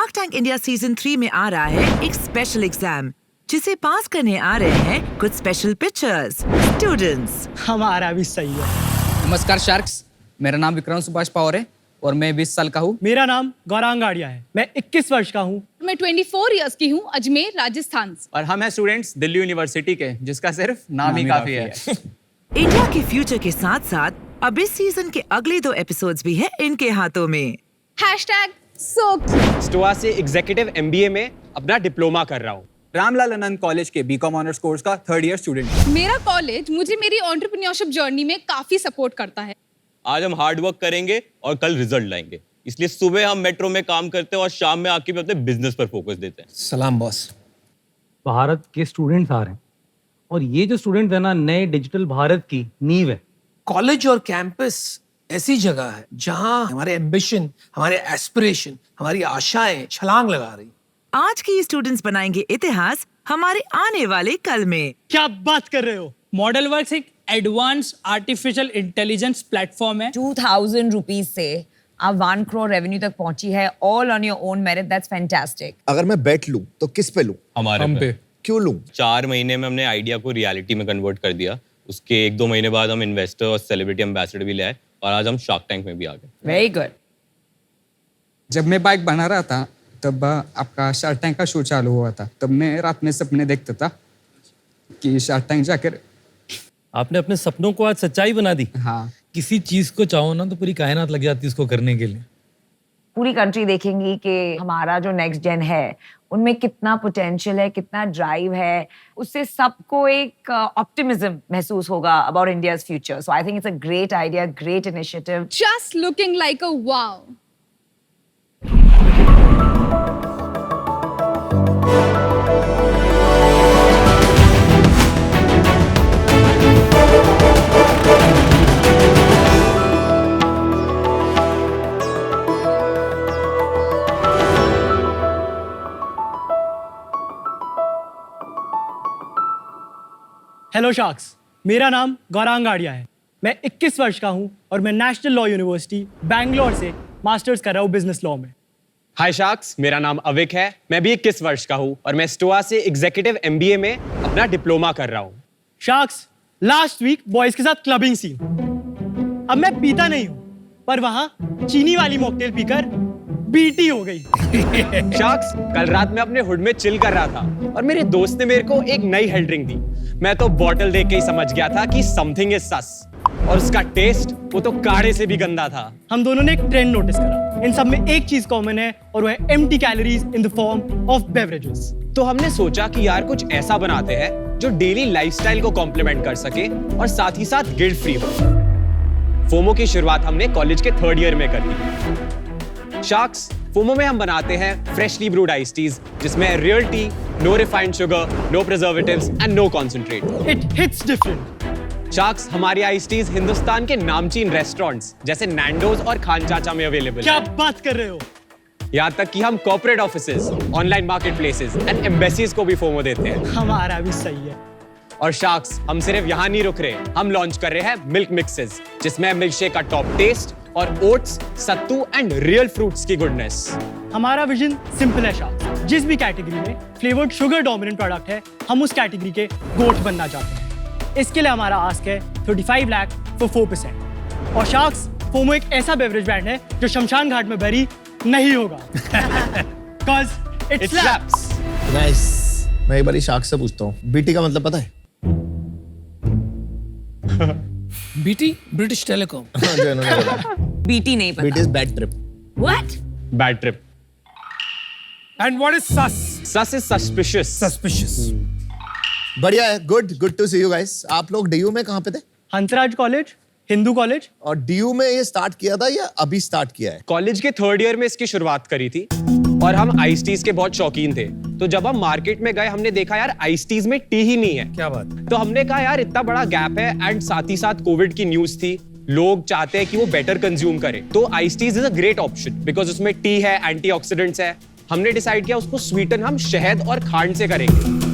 Shark tank India season 3 में आ रहा है एक स्पेशल एग्जाम जिसे पास करने आ रहे हैं कुछ स्पेशल पिक्चर्स स्टूडेंट्स। हमारा भी सही है। नमस्कार शार्क्स, मेरा नाम विक्रम सुभाष पवार है और मैं 20 साल का हूँ। मेरा नाम गौरांग गाड़िया है, मैं 21 वर्ष का हूँ। मैं 24 इयर्स की हूँ, अजमेर राजस्थान से। और हम हैं स्टूडेंट्स दिल्ली यूनिवर्सिटी के, जिसका सिर्फ नाम ही काफी है। इंडिया के फ्यूचर के साथ साथ अब इस सीजन के अगले 2 एपिसोड्स भी हैं इनके हाथों में। #so cute। स्टोआ से एग्जीक्यूटिव MBA में अपना डिप्लोमा कर रहा हूँ। रामलाल आनंद कॉलेज के बीकॉम ऑनर्स कोर्स का 3rd ईयर स्टूडेंट। मेरा कॉलेज मुझे मेरी एंटरप्रेन्योरशिप जर्नी में काफी सपोर्ट करता है। आज हम हार्ड वर्क करेंगे और कल रिजल्ट लाएंगे, इसलिए सुबह हम मेट्रो में काम करते हैं और शाम में आके भी अपने बिजनेस पर फोकस देते हैं। सलाम बॉस। भारत के स्टूडेंट्स आ रहे हैं और ये जो स्टूडेंट है ना, नए डिजिटल भारत की नींव है। कॉलेज और कैंपस ऐसी जगह है जहां हमारे एम्बिशन, हमारे एस्पिरेशन, हमारी आशाएं छलांग लगा रही। आज के ये स्टूडेंट्स बनाएंगे इतिहास हमारे आने वाले कल में। क्या बात कर रहे हो? मॉडल वर्क्स एक एडवांस आर्टिफिशियल इंटेलिजेंस प्लेटफॉर्म है। 2000 रुपीज से आप 1 करोड़ रेवेन्यू तक पहुंची है, all on your own merit. That's fantastic. अगर मैं बेट लूं तो किस पे लूं? हमारे पे। क्यों लूं? 4 महीने में हमने आइडिया को रियलिटी में कन्वर्ट कर दिया। उसके 1-2 महीने बाद हम इन्वेस्टर और सेलिब्रिटी एम्बेसडर भी ले आए और आज हम शार्क टैंक में भी आ गए। Very good. जब मैं बाइक बना रहा था तब आपका शार्क टैंक का शो चालू हुआ था। तब मैं रात में सपने देखता था कि शार्क टैंक जाकर। आपने अपने सपनों को आज सच्चाई बना दी। हाँ, किसी चीज को चाहो ना तो पूरी कायनात लग जाती है उसको करने के लिए। पूरी कंट्री देखेंगी कि हमारा जो नेक्स्ट जेन है उनमें कितना पोटेंशियल है, कितना ड्राइव है। उससे सबको एक ऑप्टिमिज्म महसूस होगा about India's future. So I think it's a great idea, great initiative. Just looking like a wow। Hello sharks, मेरा नाम गौरांग गाड़िया है, मैं 21 वर्ष का हूँ और मैं नेशनल लॉ यूनिवर्सिटी बैंगलोर से मास्टर्स कर रहा हूँ बिजनेस लॉ में। हाय शार्क्स, मेरा नाम अविक है, मैं भी 21 वर्ष का हूँ और मैं स्टोआ से एग्जीक्यूटिव MBA में अपना डिप्लोमा कर रहा हूँ। शार्क्स, लास्ट वीक बॉयज के साथ क्लबिंग सीन। अब मैं पीता नहीं हूँ, पर वहाँ चीनी वाली मॉकटेल पीकर बीटी हो गई। शार्क्स, कल रात मैं अपने हुड में चिल कर रहा था और मेरे दोस्त ने मेरे को एक नई हेल्थ ड्रिंक दी। मैं तो बॉटल देख के ही समझ गया था कि समथिंग इज सस, और उसका टेस्ट वो तो काढ़े से भी गंदा था। हम दोनों ने एक ट्रेंड नोटिस करा, इन सब में एक चीज कॉमन है और वो है empty calories in the form of beverages. तो हमने सोचा कि यार कुछ ऐसा बनाते हैं जो डेली लाइफस्टाइल को कॉम्प्लीमेंट कर सके और साथ ही साथ गिल्ट फ्री हो। फोमो की शुरुआत हमने कॉलेज के 3rd ईयर में कर दी। शार्क्स, फोमो में हम बनाते हैं फ्रेशली ब्रूड आइस टीज जिसमें real tea, no refined sugar, no preservatives and no concentrate. It hits different. Sharks, हमारी आइस टीज हिंदुस्तान के नामचीन रेस्टोरेंट्स जैसे नैंडोज और खान चाचा में अवेलेबल क्या है। बात कर रहे हो? यहाँ तक कि हम corporate offices, online market places and embassies को भी फोमो देते हैं। हमारा भी सही है। और शार्क्स, हम सिर्फ यहाँ नहीं रुक रहे, हम लॉन्च कर रहे हैं मिल्क मिक्सेस जिसमें मिल्क शेक का टॉप टेस्ट और oats, sattu and real fruits की गुडनेस। हमारा विजन सिंपल है शार्क्स, जिस भी कैटेगरी में फ्लेवर्ड शुगर डोमिनेंट प्रोडक्ट है हम उस कैटेगरी के गोट बनना चाहते हैं। इसके लिए हमारा आस्क है 35 लाख फॉर 4%। और शार्क्स, फोमो एक ऐसा बेवरेज ब्रांड है जो शमशान घाट में बरी नहीं होगा। Cause it slaps। नाइस। मैं एक बार शार्क से पूछता हूँ, बीटी का मतलब पता है? BT British telecom. बीटी नहीं पता। BT is bad trip. What? Bad trip. And what is sus? Sus is suspicious. Suspicious. बढ़िया है, good to see you guys. आप लोग डीयू में कहाँ पे थे? Hansraj college, Hindu college. और डीयू में ये स्टार्ट किया था या अभी स्टार्ट किया है? कॉलेज के 3rd ईयर में इसकी शुरुआत करी थी और हम आइस टीज के बहुत शौकीन थे। तो जब हम मार्केट में गए हमने देखा यार आइस टीज में टी ही नहीं है। क्या बात? तो हमने कहा यार इतना बड़ा गैप है एंड साथ ही साथ कोविड की न्यूज थी, लोग चाहते हैं कि वो बेटर कंज्यूम करें, तो ice tease is a great option because उसमें टी है, एंटीऑक्सीडेंट्स है। हमने डिसाइड किया उसको स्वीटन हम शहद और खांड से करेंगे।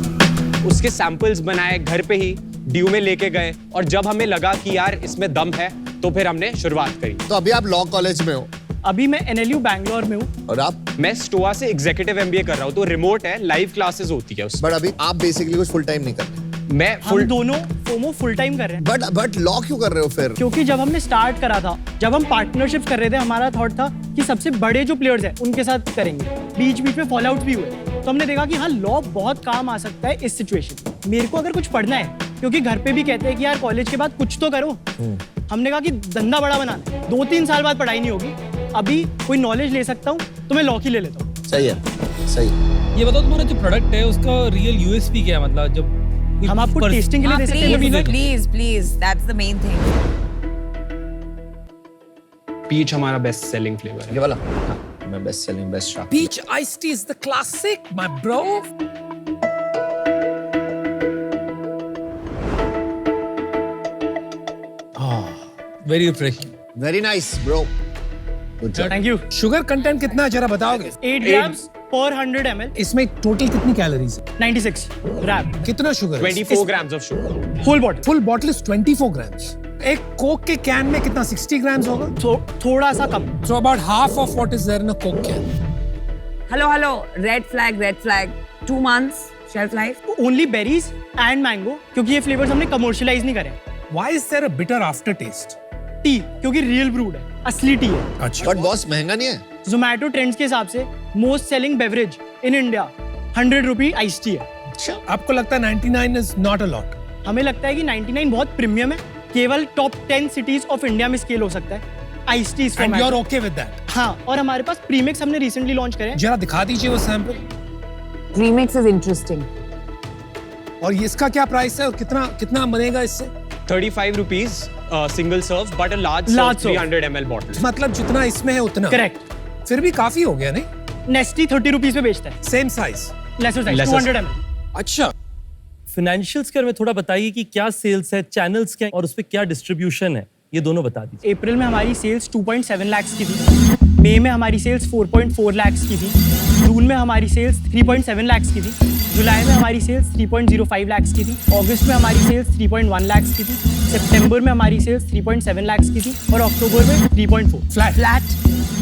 उसके सैंपल्स बनाए, घर पे ही ड्यू में लेके गए और जब हमें लगा कि यार इसमें दम है तो फिर हमने शुरुआत करी। तो अभी आप लॉ कॉलेज में हो अभी मैं NLU बैंगलोर में हूँ। और आप? मैं स्टोआ से एग्जीक्यूटिव MBA कर रहा हूँ, तो रिमोट है, लाइव क्लासेस होती है उसमें। बट अभी आप बेसिकली कुछ फुल टाइम नहीं कर रहे। मैं हम दोनों फोमो फुल टाइम कर रहे हैं। बट लॉ क्यों कर रहे हो फिर? क्योंकि जब हमने स्टार्ट करा था, जब हम पार्टनरशिप कर रहे थे, हमारा थॉट था कि सबसे बड़े जो प्लेयर्स हैं उनके साथ करेंगे। बीच बीच में फॉल आउट भी हुए, तो हमने देखा कि हाँ लॉ बहुत काम आ सकता है इस सिचुएशन में। मेरे को अगर कुछ पढ़ना है, क्योंकि घर पे भी कहते हैं कि यार कॉलेज के बाद कुछ तो करो, हमने कहा कि धंधा बड़ा बनाना है, 2-3 साल बाद पढ़ाई नहीं होगी, अभी कोई नॉलेज ले सकता हूँ तो मैं लॉ की ले लेता हूँ। सही है, सही। ये बताओ तुम्हारा जो प्रोडक्ट है उसका रियल यूएसपी क्या है? मतलब जब हम आपको टेस्टिंग के लिए दे सकते हैं। Please that's the main thing. Peach हमारा बेस्ट सेलिंग फ्लेवर है। ये वाला? हाँ, मैं best selling best shop. Peach iced tea is the classic, my bro. Very refreshing. Very nice bro, good job. Thank you. Sugar content कितना है जरा बताओगे? 8 grams per 100 ml। इसमें टोटल कितनी कैलोरीज है? 96 ग्राम। कितना sugar? 24 grams of sugar। Whole bottle. Full bottle is 24 grams. एक coke के कैन में कितना 60 ग्राम्स होगा? थोड़ा सा कम। So about half of what is there in a coke can. Hello red flag 2 months shelf life। Only berries and mango, क्योंकि ये फ्लेवर्स हमने कमर्शियलाइज नहीं करे। Why is there a bitter aftertaste? T, क्योंकि रियल ब्रूड है, असली T है। अच्छा। बट बॉस महंगा नहीं है? जोमेटो ट्रेंड्स के हिसाब से most selling beverage in India 100 rupee ice tea है। अच्छा। आपको लगता है 99 is not a lot? हमें लगता है कि 99 बहुत प्रीमियम है, केवल टॉप 10 सिटीज ऑफ इंडिया में स्केल हो सकता है ice tea. And you're okay with that? हाँ, और हमारे पास प्रीमिक्स हमने रिसेंटली लॉन्च करे। जरा दिखा दीजिए वो सैंपल। Premix is interesting. और इसका क्या प्राइस है और कितना बनेगा इससे? 35 rupees single serve, but a large serve 300 ml bottle। मतलब जितना इसमें है उतना? करेक्ट। फिर भी काफी हो गया नहीं? नेस्टी 30 रुपीज पे बेचता है। Same size? Lesser size 200 ml। अच्छा। फाइनेंशियल्स के बारे में थोड़ा बताइए कि क्या सेल्स है, चैनल्स क्या और उस पे क्या डिस्ट्रीब्यूशन है, ये दोनों बता दीजिए। अप्रैल में हमारी सेल्स 2.7 लाख की थी, मई में हमारी सेल्स 4.4 लाख की थी, जून में हमारी सेल्स 3.7 लाख की थी, जुलाई में हमारी सेल्स 3.05 लाख की थी, अगस्त में हमारी सेल्स 3.1 लाख की थी, सितंबर में हमारी सेल्स 3.7 लाख की थी और अक्टूबर में 3.4। फ्लैट।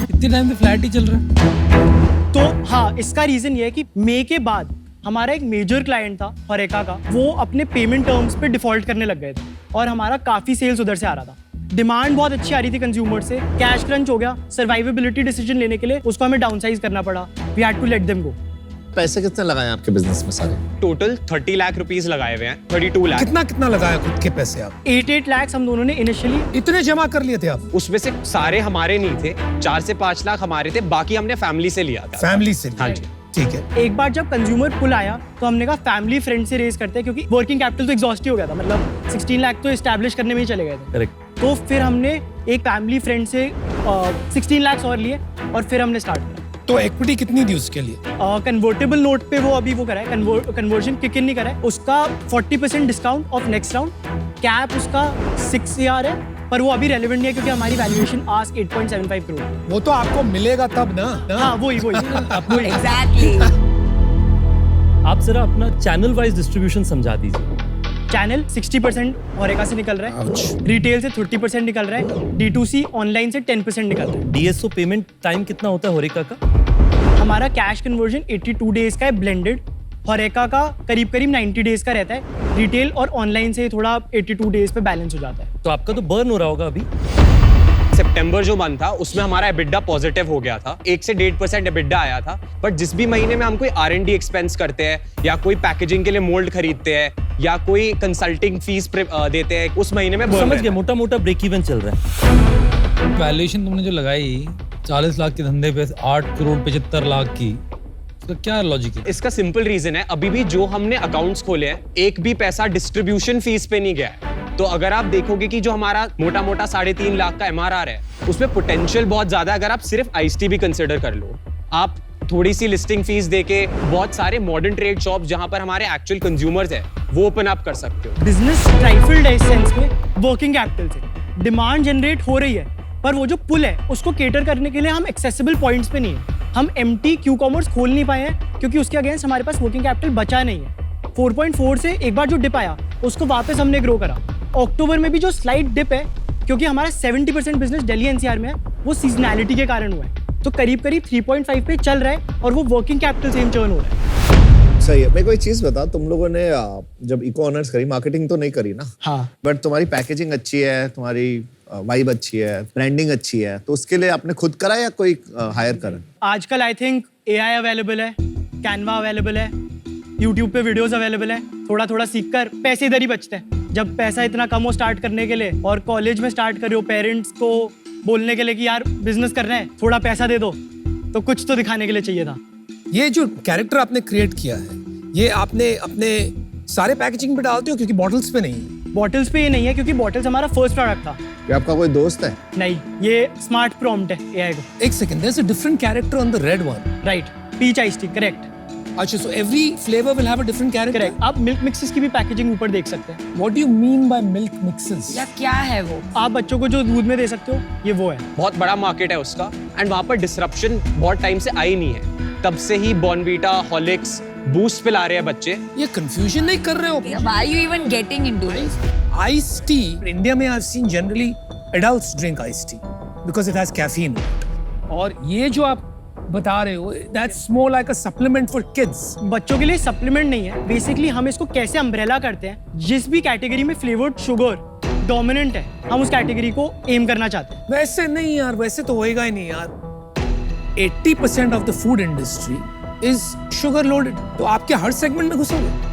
इतने टाइम से फ्लैट ही चल रहा है। तो हाँ, इसका रीजन ये है कि मई के बाद हमारा एक मेजर क्लाइंट था होरेका का, वो अपने पेमेंट टर्म्स पे डिफॉल्ट करने लग गए थे और हमारा काफी सेल्स उधर से आ रहा था। डिमांड बहुत अच्छी आ रही थी कंज्यूमर से, कैश क्रंच हो गया, सर्वाइवेबिलिटी डिसीजन लेने के लिए उसको हमें डाउनसाइज करना पड़ा। We had to let them go. पैसे कितने लगाए आपके बिजनेस में सारे? टोटल 30 लाख रुपीस लगाए हुए हैं। 32 लाख। कितना लागाया खुद के पैसे आप? 8 लाख हम दोनों ने इनिशियली। इतने जमा कर लिए थे आप? उसमें से सारे हमारे नहीं थे, 4 से 5 लाख हमारे थे, बाकी हमने फैमिली से लिया था। फैमिली से? हाँ जी। ठीक है। एक बार जब कंज्यूमर पुल आया तो हमने कहा फैमिली फ्रेंड से रेज करते हैं, क्योंकि वर्किंग कैपिटल तो एग्जॉस्ट ही हो गया था, मतलब 16 लाख तो एस्टैब्लिश करने में ही चले गए थे। करेक्ट। तो फिर हमने एक फैमिली फ्रेंड से 16 लाख और लिए और फिर हमने स्टार्ट किया। तो इक्विटी कितनी दी उसके लिए? कन्वर्टेबल नोट पे वो अभी वो करा है, कन्वर्जन किक इन नहीं करा है, उसका 40% discount of next round, cap उसका 6 CR है, पर वो अभी रेलेवेंट नहीं है क्योंकि हमारी वैल्यूएशन आस्क 8.75 करोड़। वो तो आपको मिलेगा तब ना? हाँ, वही एग्जैक्टली। आप जरा अपना चैनल वाइज डिस्ट्रीब्यूशन समझा दीजिए। चैनल 60% होरेका से निकल रहा है, रिटेल से 30% निकल रहा है, D2C ऑनलाइन से 10% निकल रहा है। DSO पेमेंट टाइम कितना होता है होरेका का? हमारा कैश कन्वर्जन 82 डेज का है ब्लेंडेड, होरेका का करीब 90 डेज का रहता है, रिटेल और ऑनलाइन से थोड़ा 82 डेज पे बैलेंस हो जाता है। तो आपका तो बर्न हो रहा होगा अभी। सितंबर जो मंथ था उसमें हमारा एबिडा पॉजिटिव हो गया था, 1 से 1.5% एबिडा आया था। बट जिस भी महीने में हम कोई R&D एक्सपेंस करते हैं या कोई पैकेजिंग के लिए मोल्ड खरीदते हैं या कोई कंसल्टिंग फीस देते हैं, उस महीने में समझ गया, मोटा मोटा ब्रेक इवन चल रहा है। वैल्यूएशन तुमने जो लगाई 40 लाख के धंधे पे 8 करोड़ 75 लाख की, तो क्या लॉजिक है? इसका सिंपल रीजन है, अभी भी जो हमने अकाउंट्स खोले हैं एक भी पैसा डिस्ट्रीब्यूशन फीस पे नहीं गया है। तो अगर आप देखोगे कि जो हमारा मोटा 3.5 लाख का MRR है, उसमें पोटेंशियल बहुत ज्यादा है। अगर आप सिर्फ आइस टी भी कंसिडर कर लो, आप थोड़ी सी लिस्टिंग फीस देके बहुत सारे मॉडर्न ट्रेड शॉप जहां पर हमारे एक्चुअल कंज्यूमर्स है वो ओपन अप कर सकते हो। बिजनेस ट्राइफल्ड है इस सेंस में, वर्किंग कैपिटल से डिमांड जनरेट हो रही है, पर वो जो पुल है उसको केटर करने के लिए हम एक्सेसिबल पॉइंट्स पे नहीं है। हम एम्प्टी क्यू कॉमर्स खोल नहीं पाए हैं क्योंकि उसके अगेंस्ट हमारे पास वर्किंग कैपिटल बचा नहीं है। 4.4 से एक बार जो डिप आया उसको वापस हमने ग्रो करा। अक्टूबर में भी जो स्लाइड डिप है, क्योंकि हमारा 70% बिजनेस दिल्ली NCR में है, वो सीजनैलिटी के कारण हुआ है। तो करीब करीब 3.5 पे चल रहा है और वो वर्किंग कैपिटल सेम चर्न हो रहा है। सही है। मेरे को एक चीज बता, तुम लोगों ने जब इको ऑनर्स करी, मार्केटिंग तो नहीं करी ना? हाँ। बट तुम्हारी पैकेजिंग अच्छी है, तुम्हारी वाइब अच्छी है, ब्रांडिंग अच्छी है, तो उसके लिए आपने खुद करा या कोई हायर करा? आजकल आई थिंक AI अवेलेबल है, कैनवा अवेलेबल है, यूट्यूब पे वीडियोस अवेलेबल है। थोड़ा थोड़ा सीखकर पैसे इधर ही बचते हैं। जब पैसा इतना कम हो स्टार्ट करने के लिए और कॉलेज में स्टार्ट कर रहे हो, पेरेंट्स को बोलने के लिए कि यार बिजनेस करना है, थोड़ा पैसा दे दो, तो कुछ तो दिखाने के लिए चाहिए था। ये जो कैरेक्टर आपने क्रिएट किया है, ये आपने अपने सारे पैकेजिंग पे डालते हो? क्योंकि बॉटल्स पे नहीं है। बॉटल्स पे ये नहीं है क्योंकि बॉटल्स हमारा फर्स्ट प्रोडक्ट था। क्या आपका कोई दोस्त है? नहीं, ये स्मार्ट प्रॉम्प्ट है AI को। एक second, there is a different character on the red one. Right, peach ice tea, correct. अच्छा, so every flavour will have a different character. Correct. आप मिल्क मिक्सेस की भी पैकेजिंग ऊपर देख सकते हैं। What do you mean by milk mixes? या क्या है वो? आप बच्चों को जो दूध में दे सकते हो, ये वो है। बहुत बड़ा मार्केट है उसका, एंड वहां पर डिसरप्शन बहुत टाइम से आई नहीं है। तब से ही बॉर्नवीटा, हॉर्लिक्स, बूस्ट पिला रहे हैं बच्चे। ये कंफ्यूजन नहीं कर रहे हो? Why are you even getting into this? Iced tea, India में I've seen generally adults drink iced tea because it has caffeine. और ये जो आप बता रहे हो, that's more like a supplement for kids. बच्चों के लिए सप्लीमेंट नहीं है। बेसिकली हम इसको कैसे अम्ब्रेला करते हैं, जिस भी कैटेगरी में फ्लेवर्ड शुगर डोमिनेंट है, हम उस कैटेगरी को एम करना चाहते हैं। वैसे नहीं यार, वैसे तो होएगा ही नहीं यार। 80% of the food industry is sugar loaded. तो आपके हर सेगमेंट में घुसोगे?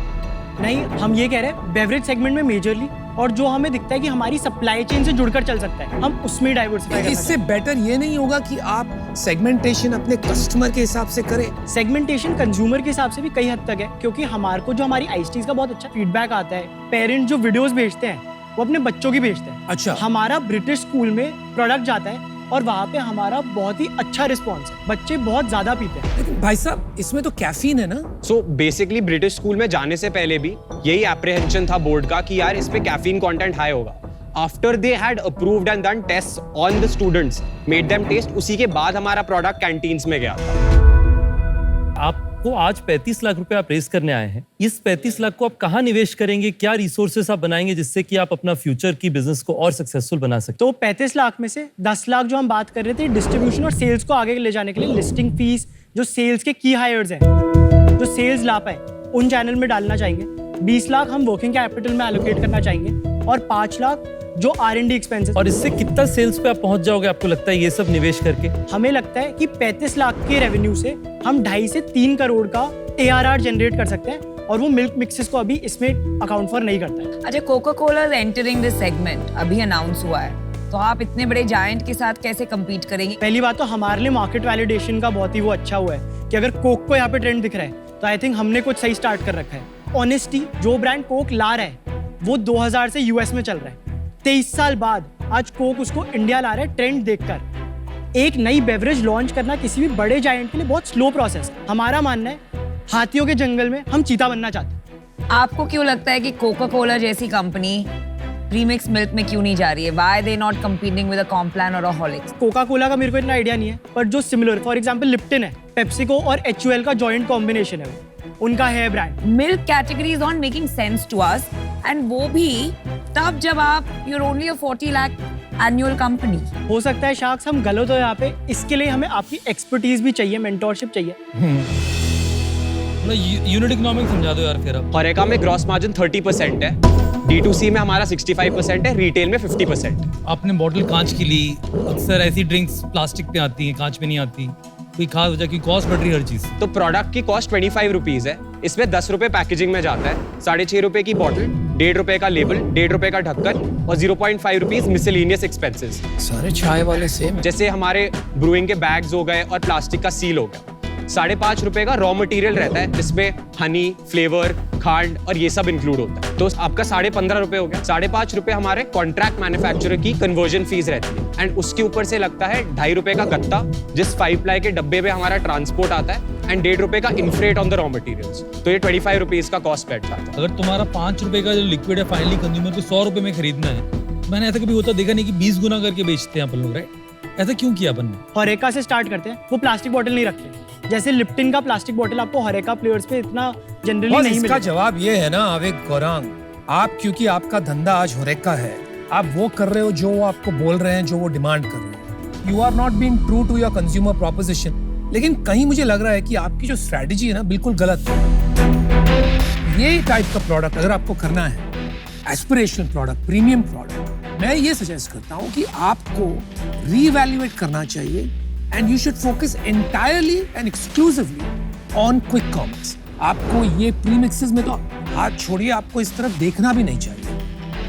नहीं, हम ये कह रहे हैं बेवरेज सेगमेंट में मेजरली, और जो हमें दिखता है कि हमारी सप्लाई चेन से जुड़कर चल सकता है, हम उसमें डाइवर्सिफाई करना इससे बेटर ये नहीं होगा कि आप सेगमेंटेशन अपने कस्टमर के हिसाब से करें? सेगमेंटेशन कंज्यूमर के हिसाब से भी कई हद तक है, क्योंकि हमारे को जो हमारी आइस टीज का बहुत अच्छा फीडबैक आता है। पेरेंट्स जो वीडियोस भेजते हैं वो अपने बच्चों की भेजते हैं। अच्छा। हमारा ब्रिटिश स्कूल में प्रोडक्ट जाता है और वहाँ पे हमारा बहुत ही अच्छा रिस्पॉन्स है, बच्चे बहुत ज्यादा पीते हैं। लेकिन भाई साहब, इसमें तो कैफीन है ना? सो बेसिकली ब्रिटिश स्कूल में जाने से पहले भी यही एप्रीहेंशन था बोर्ड का कि यार इस पे कैफीन कंटेंट हाई होगा। After they had approved and done test on the students, made them test, उसी के बाद हमारा प्रोडक्ट कैंटीन्स में गया था। आपको आज 35 लाख रुपए आप रेस करने आए हैं। इस 35 लाख को आप कहाँ निवेश करेंगे? क्या रिसोर्सेस आप बनाएंगे जिससे कि आप अपना फ्यूचर की बिजनेस को और सक्सेसफुल बना सकते? तो 35 लाख में से 10 लाख जो हम बात कर रहे थे डिस्ट्रीब्यूशन और सेल्स को आगे ले जाने के लिए, लिस्टिंग फीस, जो सेल्स के की हायर्स हैं, जो सेल्स ला पाए, उन चैनल में डालना चाहेंगे। 20 लाख हम वर्किंग कैपिटल में एलोकेट करना चाहेंगे और 5 लाख जो R&D एक्सपेंसेस। और इससे कितना सेल्स पे आप पहुंच जाओगे आपको लगता है ये सब निवेश करके? हमें लगता है कि 35 लाख के रेवेन्यू से हम 2.5 से 3 करोड़ का ARR जनरेट कर सकते हैं, और वो मिल्क मिक्सेस को अभी इसमें अकाउंट फॉर नहीं करता है। अच्छा, Coca Cola is entering this segment, अभी अनाउंस हुआ है, तो आप इतने बड़े जायंट के साथ कैसे कम्पीट करेंगे? पहली बात तो हमारे लिए मार्केट वैलिडेशन का बहुत ही वो अच्छा हुआ है कि अगर कोक को यहाँ पे ट्रेंड दिख रहा है तो आई थिंक हमने कुछ सही स्टार्ट कर रखा है। ऑनेस्टी, जो ब्रांड कोक ला रहा है वो 2000 से US में चल रहा है। 23 साल बाद आज कोक उसको इंडिया ला रहा है ट्रेंड देखकर। एक नई बेवरेज लॉन्च करना किसी भी बड़े जायंट के लिए बहुत स्लो प्रोसेस है। हमारा मानना है हाथियों के जंगल में हम चीता बनना चाहते हैं। आपको क्यों लगता है कि कोका कोला जैसी कंपनी प्रीमिक्स मिल्क में क्यों नहीं जा रही है? Why they not competing with a Complan or a Horlicks? Coca Cola का मेरे को इतना आइडिया नहीं है, पर जो सिमिलर, फॉर एग्जांपल लिप्टन है, पेप्सिको और HUL का जॉइंट कॉम्बिनेशन है, उनका है brand. Milk category is not making sense to us, and वो भी तब जब आप you're only a 40 lakh annual company. हो सकता है शार्क्स हम गलत हो यहाँ पे, इसके लिए हमें आपकी एक्सपर्टीज भी चाहिए, मेंटोरशिप चाहिए। यूनिट इकोनॉमिक्स समझा दो यार फिर अब। होरेका में ग्रॉस मार्जिन 30% है, D2C में हमारा 65% है, रिटेल में 50%। आपने बॉटल कांच की ली, अक्सर ऐसी ड्रिंक्स प्लास्टिक पे आती हैं, कांच में नहीं आती, कोई खास वजह की कॉस्ट बढ़ रही हर चीज? तो प्रोडक्ट की कॉस्ट 25 रुपीज है, इसमें 10 रुपए पैकेजिंग में जाता है, 6.5 रुपए की बॉटल, 1.5 रुपए का लेबल, 1.5 रुपए का ढक्कन और 0.5 रुपीज मिसलेनियस एक्सपेंसेस। सारे चाय वाले सेम। जैसे हमारे ब्रूइंग के बैग्स हो गए और प्लास्टिक का सील हो गया। 5.5 रुपए का रॉ मटेरियल रहता है, जिसमें हनी, फ्लेवर, खांड और ये सब इंक्लूड होता है, तो आपका 15.5 रुपए हो गया। 5.5 रुपए हमारे कॉन्ट्रैक्ट मैन्युफैक्चरर की कन्वर्जन फीस रहती है, एंड उसके ऊपर से लगता है 2.5 रुपए का गत्ता, जिस 5 प्लाई के डब्बे में हमारा ट्रांसपोर्ट आता है, एंड 1.5 रुपए का इनफ्रेट ऑन द रॉ मटेरियल्स। तो ये 25 रुपीज का कॉस्ट बैठ जाता है। अगर तुम्हारा 5 रुपए का जो लिक्विड है फाइनली कंज्यूमर को 100 रुपए में खरीदना है, मैंने ऐसा कभी होता देखा नहीं कि 20 गुना करके बेचते हैं अपन लोग, राइट? ऐसा क्यों किया अपन ने? होरेका से स्टार्ट करते हैं, वो प्लास्टिक बोतल नहीं रखते। जैसे लिप्टन का प्लास्टिक बोतल आपको होरेका प्लेयर्स पे इतना जनरली नहीं मिलेगा। इसका जवाब ये है ना अविक गौरांग, आप क्योंकि आपका धंधा आज होरेका है, आप वो कर रहे हो जो वो आपको बोल रहे हैं, जो वो डिमांड कर रहे हैं। you are not being true to your consumer proposition. लेकिन कहीं मुझे लग रहा है कि आपकी जो स्ट्रैटेजी है ना बिल्कुल गलत है। ये टाइप का प्रोडक्ट अगर आपको करना है, एस्पिरेशनल प्रोडक्ट, प्रीमियम प्रोडक्ट, मैं ये सजेस्ट करता हूँ कि आपको रीवैल्यूएट करना चाहिए and you should focus entirely and exclusively on quick commerce. आपको ये प्रीमिक्सेस में तो हाथ छोड़िए, आपको इस तरफ देखना भी नहीं चाहिए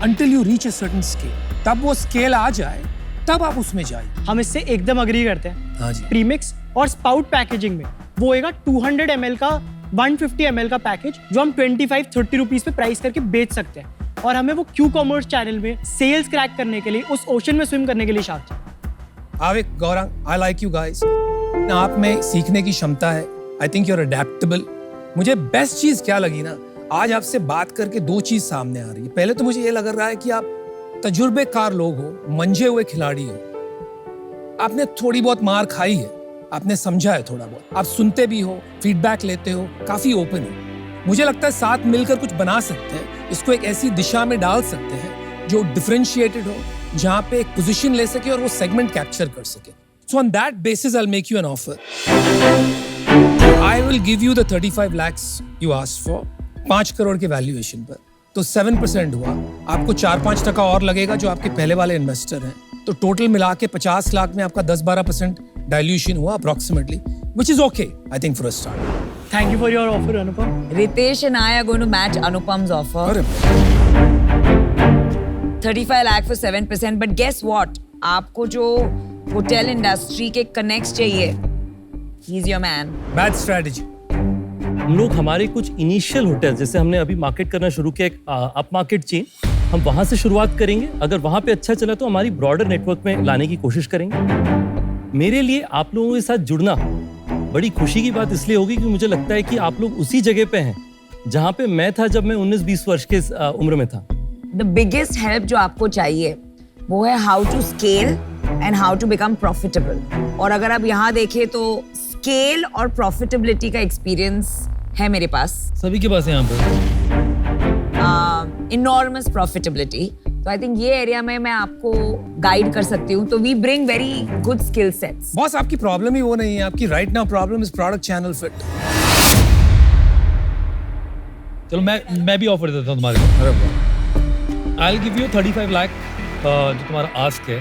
until you reach a certain scale. तब वो स्केल आ जाए तब आप उसमें जाइए। हम इससे एकदम अग्री करते हैं। हाँ जी। प्रीमिक्स और स्पाउट पैकेजिंग में वो होएगा 200 ml का 150 ml का पैकेज जो हम 25-30 रुपीस पे प्राइस करके बेच सकते हैं, और हमें वो क्यू कॉमर्स चैनल में सेल्स क्रैक करने के लिए, उस ओशन में स्विम करने के लिए शार्क चाहिए। Aavik, Gaurang, I like you guys. आप में सीखने की क्षमता है। I think you are adaptable. मुझे बेस्ट चीज क्या लगी ना, आज आपसे बात करके दो चीज सामने आ रही है। पहले तो मुझे ये लग रहा है कि आप तजुर्बेकार लोग हो, मंजे हुए खिलाड़ी हो। आपने थोड़ी बहुत मार खाई है, आपने समझा है थोड़ा बहुत, आप सुनते भी हो, फीडबैक लेते हो, काफी ओपन हो। मुझे लगता है साथ मिलकर कुछ बना सकते हैं, इसको एक ऐसी दिशा में डाल सकते हैं जो डिफरेंशिएटेड हो, जहां पे एक पोजीशन ले सके और वो सेगमेंट कैप्चर कर सके। So on that basis I will make you an offer. I will give you the 35 lakhs you asked for, 5 crore के वैल्यूएशन पर, तो 7% हुआ। आपको 4-5% और लगेगा जो आपके पहले वाले इन्वेस्टर हैं, तो टोटल मिला के 50 लाख में आपका 10-12% डाइल्यूशन हुआ approximately, which is okay I think for a start. Thank you for your offer, Anupam. Ritesh and I are going to match Anupam's offer. 35 lakh for 7%, but guess what? आपको जो hotel industry के connects चाहिए, he's your man. Bad strategy. हम लोग हमारे कुछ initial hotel, जैसे हमने अभी मार्केट करना शुरू किया एक अप मार्केट चेन, हम वहां से शुरुआत करेंगे। अगर वहां पे अच्छा चला तो हमारी ब्रॉडर नेटवर्क में लाने की कोशिश करेंगे। मेरे लिए आप लोगों के साथ जुड़ना बड़ी खुशी की बात इसलिए होगी कि मुझे लगता है कि आप लोग उसी जगह पे हैं जहां पे मैं था जब मैं 19-20 वर्ष के उम्र में था। The biggest help जो आपको चाहिए वो है how to scale and how to become profitable. और अगर आप यहाँ देखें तो scale और profitability का experience है मेरे पास। सभी के पास है यहाँ पर। Enormous profitability. तो आई थिंक ये एरिया में मैं आपको गाइड कर सकती हूँ। तो we bring very good skill sets. Boss, आपकी प्रॉब्लम ही वो नहीं है, आपकी right now problem is product channel fit. चलो मैं भी ऑफर देता हूँ तुम्हारे को। अरे I will give you 35 lakh जो तुम्हारा आस्क है,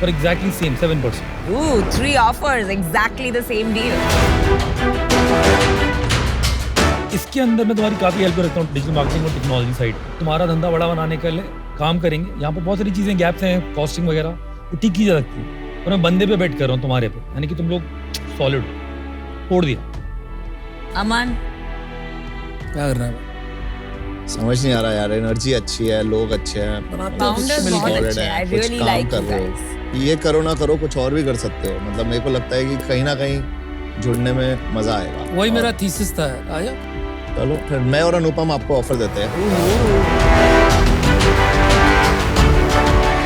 पर exactly same 7%। Ooh, 3 offers, exactly the same deal. इसके अंदर मैं तुम्हारी काफी हेल्प करता हूँ डिजिटल मार्केटिंग और टेक्नोलॉजी साइड। तुम्हारा धंधा बड़ा बनाने के लिए काम करेंगे। यहाँ पर बहुत सारी चीजें गैप्स हैं, कॉस्टिंग वगैरह वो ठीक की जा सकती है, और मैं बंदे पे बेट कर रहा हूँ तुम्हारे पे, यानी कि तुम लोग सॉलिड तोड़ दिया। अमन क्या कर रहा है? समझ नहीं आ रहा यार। एनर्जी अच्छी है, लोग अच्छे हैं, फाउंडर्स बहुत अच्छे हैं। I really like you guys. ये करो ना करो, कुछ और भी कर सकते हो। मतलब मेरे को लगता है कि कहीं ना कहीं जुड़ने में मजा आएगा। वही मेरा थीसिस था। आया, चलो फिर मैं और अनुपम आपको ऑफर देते हैं।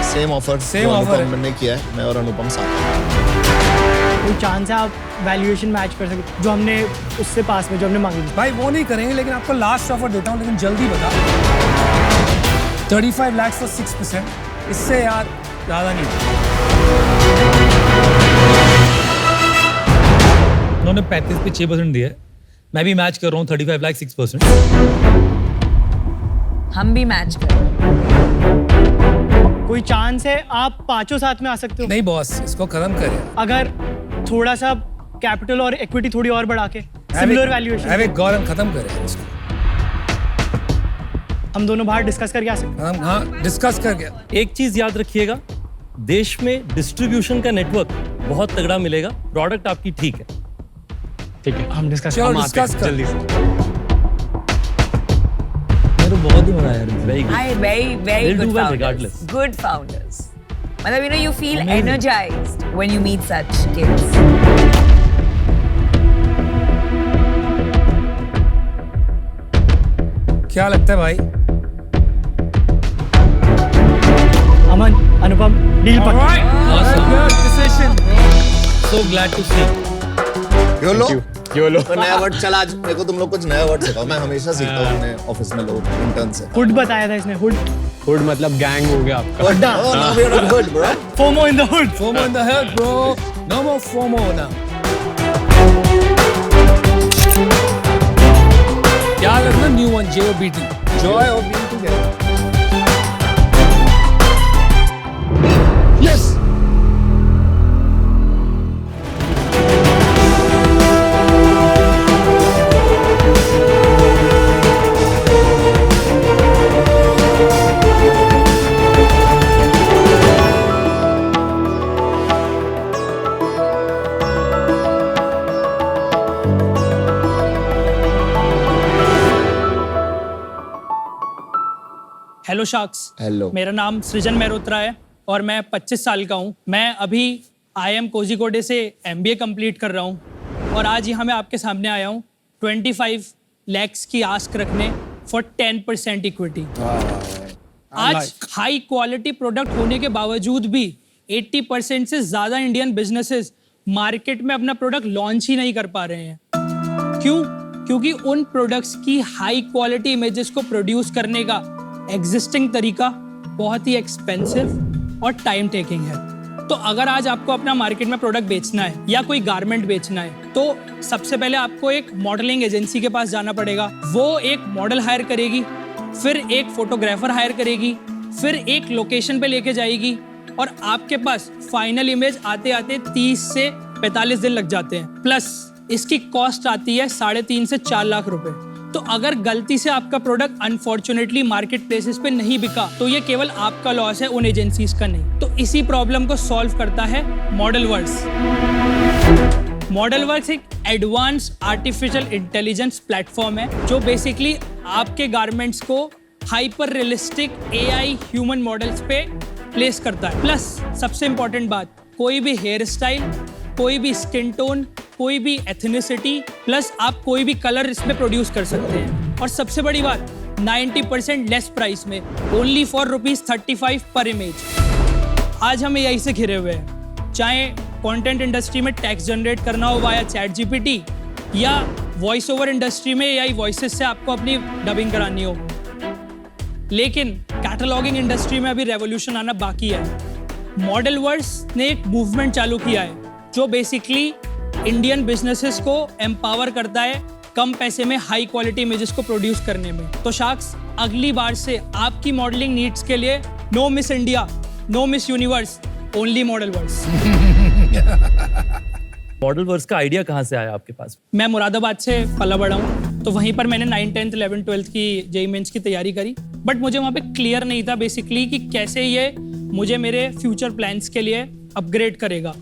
सेम ऑफर मैंने किया है, मैं और अनुपम साथ। कोई चांस है आप वैल्यूएशन मैच कर सके जो हमने उससे पास में जो हमने मांगी थी? भाई वो नहीं करेंगे, लेकिन आपको लास्ट ऑफर देता हूँ, लेकिन जल्दी बता। 35 लाख for 6%, इससे यार ज्यादा नहीं। उन्होंने 35 पे 6% दिया है, मैं भी मैच कर रहा हूँ 35 लाख 6%। हम भी मैच करें। कोई चांस है आप पांचों साथ में आ सकते हो? नहीं बॉस, इसको खत्म करें। अगर थोड़ा सा कैपिटल और इक्विटी थोड़ी और बढ़ा के सिमिलर वैल्यूएशन। गौरव खत्म करें इसको। हम दोनों बाहर डिस्कस करके आ सकते हैं। हाँ, डिस्कस कर गया। एक चीज याद रखिएगा, देश में डिस्ट्रीब्यूशन का नेटवर्क बहुत तगड़ा मिलेगा, प्रोडक्ट आपकी ठीक है। ठीक है, हम डिस्कस कर जल्दी से। मेरे को बहुत ही मजा आया। Very good founders. Good founders. मतलब you know you feel energized when you meet such kids. क्या लगता है भाई? अमन, अनुपम, डील पक्का। Awesome. Decision. So glad to see. YOLO. YOLO। तो नया वर्ड चला, आज मेरे को तुम लोग कुछ नया वर्ड सिखाओ, मैं हमेशा सीखता हूँ अपने ऑफिस में लोग इंटर्न से। हुड बताया था इसने, हुड। हुड मतलब गैंग हो गया आपका। Oh, now we are on hood, bro. FOMO in the hood. FOMO in the head, bro. No more FOMO now. याद रखना, new one, JOBT. Joy of being together. Yes. Hello sharks. Hello. मेरा नाम सृजन मेहरोत्रा है और मैं 25 साल का हूँ। मैं अभी IIM कोझिकोडे से MBA कंप्लीट कर रहा हूँ और आज यहाँ मैं आपके सामने आया हूँ 25 lakhs की आस्क रखने फॉर 10% इक्विटी। आज हाई क्वालिटी प्रोडक्ट होने के बावजूद भी 80% से ज़्यादा इंडियन बिजनेसेस मार्केट में अपना प्रोडक्ट लॉन्च ही नहीं कर पा रहे हैं। क्यों? क्योंकि उन प्रोडक्ट्स की हाई क्वालिटी इमेजेस को प्रोड्यूस करने का एग्जिस्टिंग तरीका बहुत ही एक्सपेंसिव और टाइम टेकिंग है। तो अगर आज आपको अपना मार्केट में प्रोडक्ट बेचना है या कोई गारमेंट बेचना है तो सबसे पहले आपको एक मॉडलिंग एजेंसी के पास जाना पड़ेगा। वो एक मॉडल हायर करेगी, फिर एक फोटोग्राफर हायर करेगी, फिर एक लोकेशन पे लेके जाएगी और आपके पास फाइनल इमेज आते आते 30 से 45 दिन लग जाते हैं। प्लस इसकी कॉस्ट आती है 3.5 से 4 लाख रुपए। तो अगर गलती से आपका प्रोडक्ट अनफॉर्चुनेटली मार्केट प्लेसेस पे नहीं बिका तो ये केवल आपका लॉस है, उन एजेंसीज का नहीं। तो इसी प्रॉब्लम को सॉल्व करता है मॉडलवर्क्स। मॉडलवर्क्स एक एडवांस आर्टिफिशियल इंटेलिजेंस प्लेटफॉर्म है जो बेसिकली आपके गारमेंट्स को hyper realistic AI human models पे प्लेस करता है। प्लस सबसे इंपॉर्टेंट बात, कोई भी हेयर स्टाइल, कोई भी स्किन टोन, कोई भी एथनिसिटी, प्लस आप कोई भी कलर इसमें प्रोड्यूस कर सकते हैं। और सबसे बड़ी बात, 90% लेस प्राइस में, ओनली फॉर ₹35 पर इमेज। आज हम AI से घिरे हुए हैं, चाहे कंटेंट इंडस्ट्री में टेक्स्ट जनरेट करना हो वाया ChatGPT या वॉइस ओवर इंडस्ट्री में AI वॉइसेस से आपको अपनी डबिंग करानी हो। लेकिन कैटलॉगिंग इंडस्ट्री में अभी रेवोल्यूशन आना बाकी है। मॉडलवर्क्स ने एक मूवमेंट चालू किया है जो बेसिकली इंडियन बिजनेसेस को एम्पावर करता है कम पैसे में हाई क्वालिटी इमेजेस को प्रोड्यूस करने में। तो शार्क्स, अगली बार से आपकी मॉडलिंग नीड्स के लिए no Miss India, no Miss Universe, only Modelworks. Modelworks का आइडिया कहाँ से आया आपके पास? मैं मुरादाबाद से पला बड़ा हूँ, तो वहीं पर मैंने 9th 10th 11th 12th की JEE मेंस की तैयारी करी। बट मुझे वहाँ पे क्लियर नहीं था बेसिकली कि कैसे ये मुझे मेरे फ्यूचर प्लान्स के लिए अपग्रेड करेगा।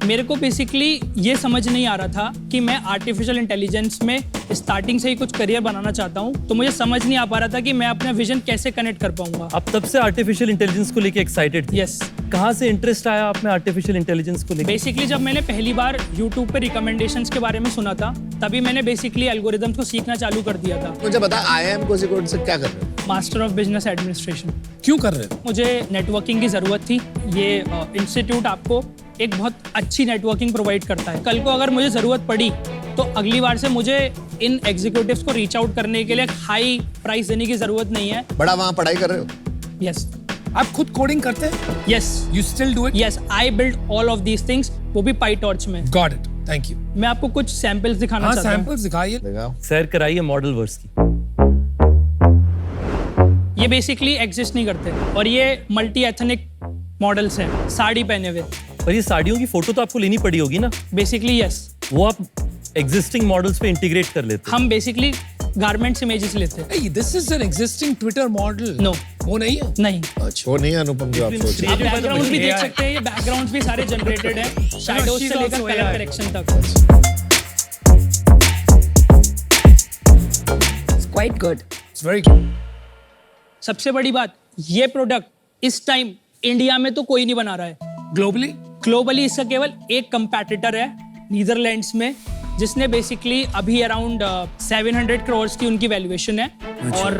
मेरे को बेसिकली ये समझ नहीं आ रहा था कि मैं आर्टिफिशियल इंटेलिजेंस में स्टार्टिंग से ही कुछ करियर बनाना चाहता हूँ, तो मुझे समझ नहीं आ पा रहा था कि मैं अपना विजन कैसे कनेक्ट कर पाऊंगा। आप तब से आर्टिफिशियल इंटेलिजेंस को लेके एक्साइटेड थे? यस। कहाँ से इंटरेस्ट आया आप में आर्टिफिशियल इंटेलिजेंस को लेके? बेसिकली जब मैंने पहली बार यूट्यूब पे रिकमेंडेशंस के बारे में सुना था, तभी मैंने बेसिकली एल्गोरिदम्स को सीखना चालू कर दिया था। मुझे बता, IIM कोझिकोड से क्या कर रहे हो? Master of business administration. क्यों कर रहे हो? मुझे नेटवर्किंग की ज़रूरत थी। ये इंस्टीट्यूट आपको एक बहुत अच्छी नेटवर्किंग प्रोवाइड करता है। कल को अगर मुझे ज़रूरत पड़ी तो अगली बार से मुझे इन एग्जीक्यूटिव्स को रीच आउट करने के लिए हाई प्राइस देने की ज़रूरत नहीं है। बड़ा वहाँ पढ़ाई कर रहे हो? यस। आप खुद कोडिंग करते हैं? Yes. You still do it? Yes, I build all of these things, वो भी PyTorch में। Got it, thank you. मैं आपको कुछ सैंपल्स दिखाना चाहता हूँ। सैंपल्स दिखाइए। सैर कराइए मॉडलवर्क्स की। ये बेसिकली एग्जिस्ट नहीं करते और ये मल्टी एथनिक मॉडल्स हैं, साड़ी पहने हुए। पर ये साड़ियों की फोटो तो आपको लेनी पड़ी होगी ना? Basically yes. वो आप एग्जिस्टिंग मॉडल्स पे इंटीग्रेट कर लेते हैं? हम बेसिकली गारमेंट्स इमेजेस लेते हैं। Hey, this is an existing Twitter model. No. वो नहीं है? नहीं। अच्छा, वो नहीं है अनुपम जो आप सोच रहे आप बैकग्राउंड भी देख सकते हैं, ये बैकग्राउंड्स भी सारे जनरेटेड हैं, शैडोज से लेकर कलर करेक्शन तक। It's quite good. It's very good. सबसे बड़ी बात, ये प्रोडक्ट इस टाइम इंडिया में तो कोई नहीं बना रहा है। ग्लोबली? ग्लोबली इसका केवल एक कंपैटिटर है नीदरलैंड्स में, जिसने बेसिकली अभी अराउंड 700 करोड़ की उनकी वैल्यूएशन है। और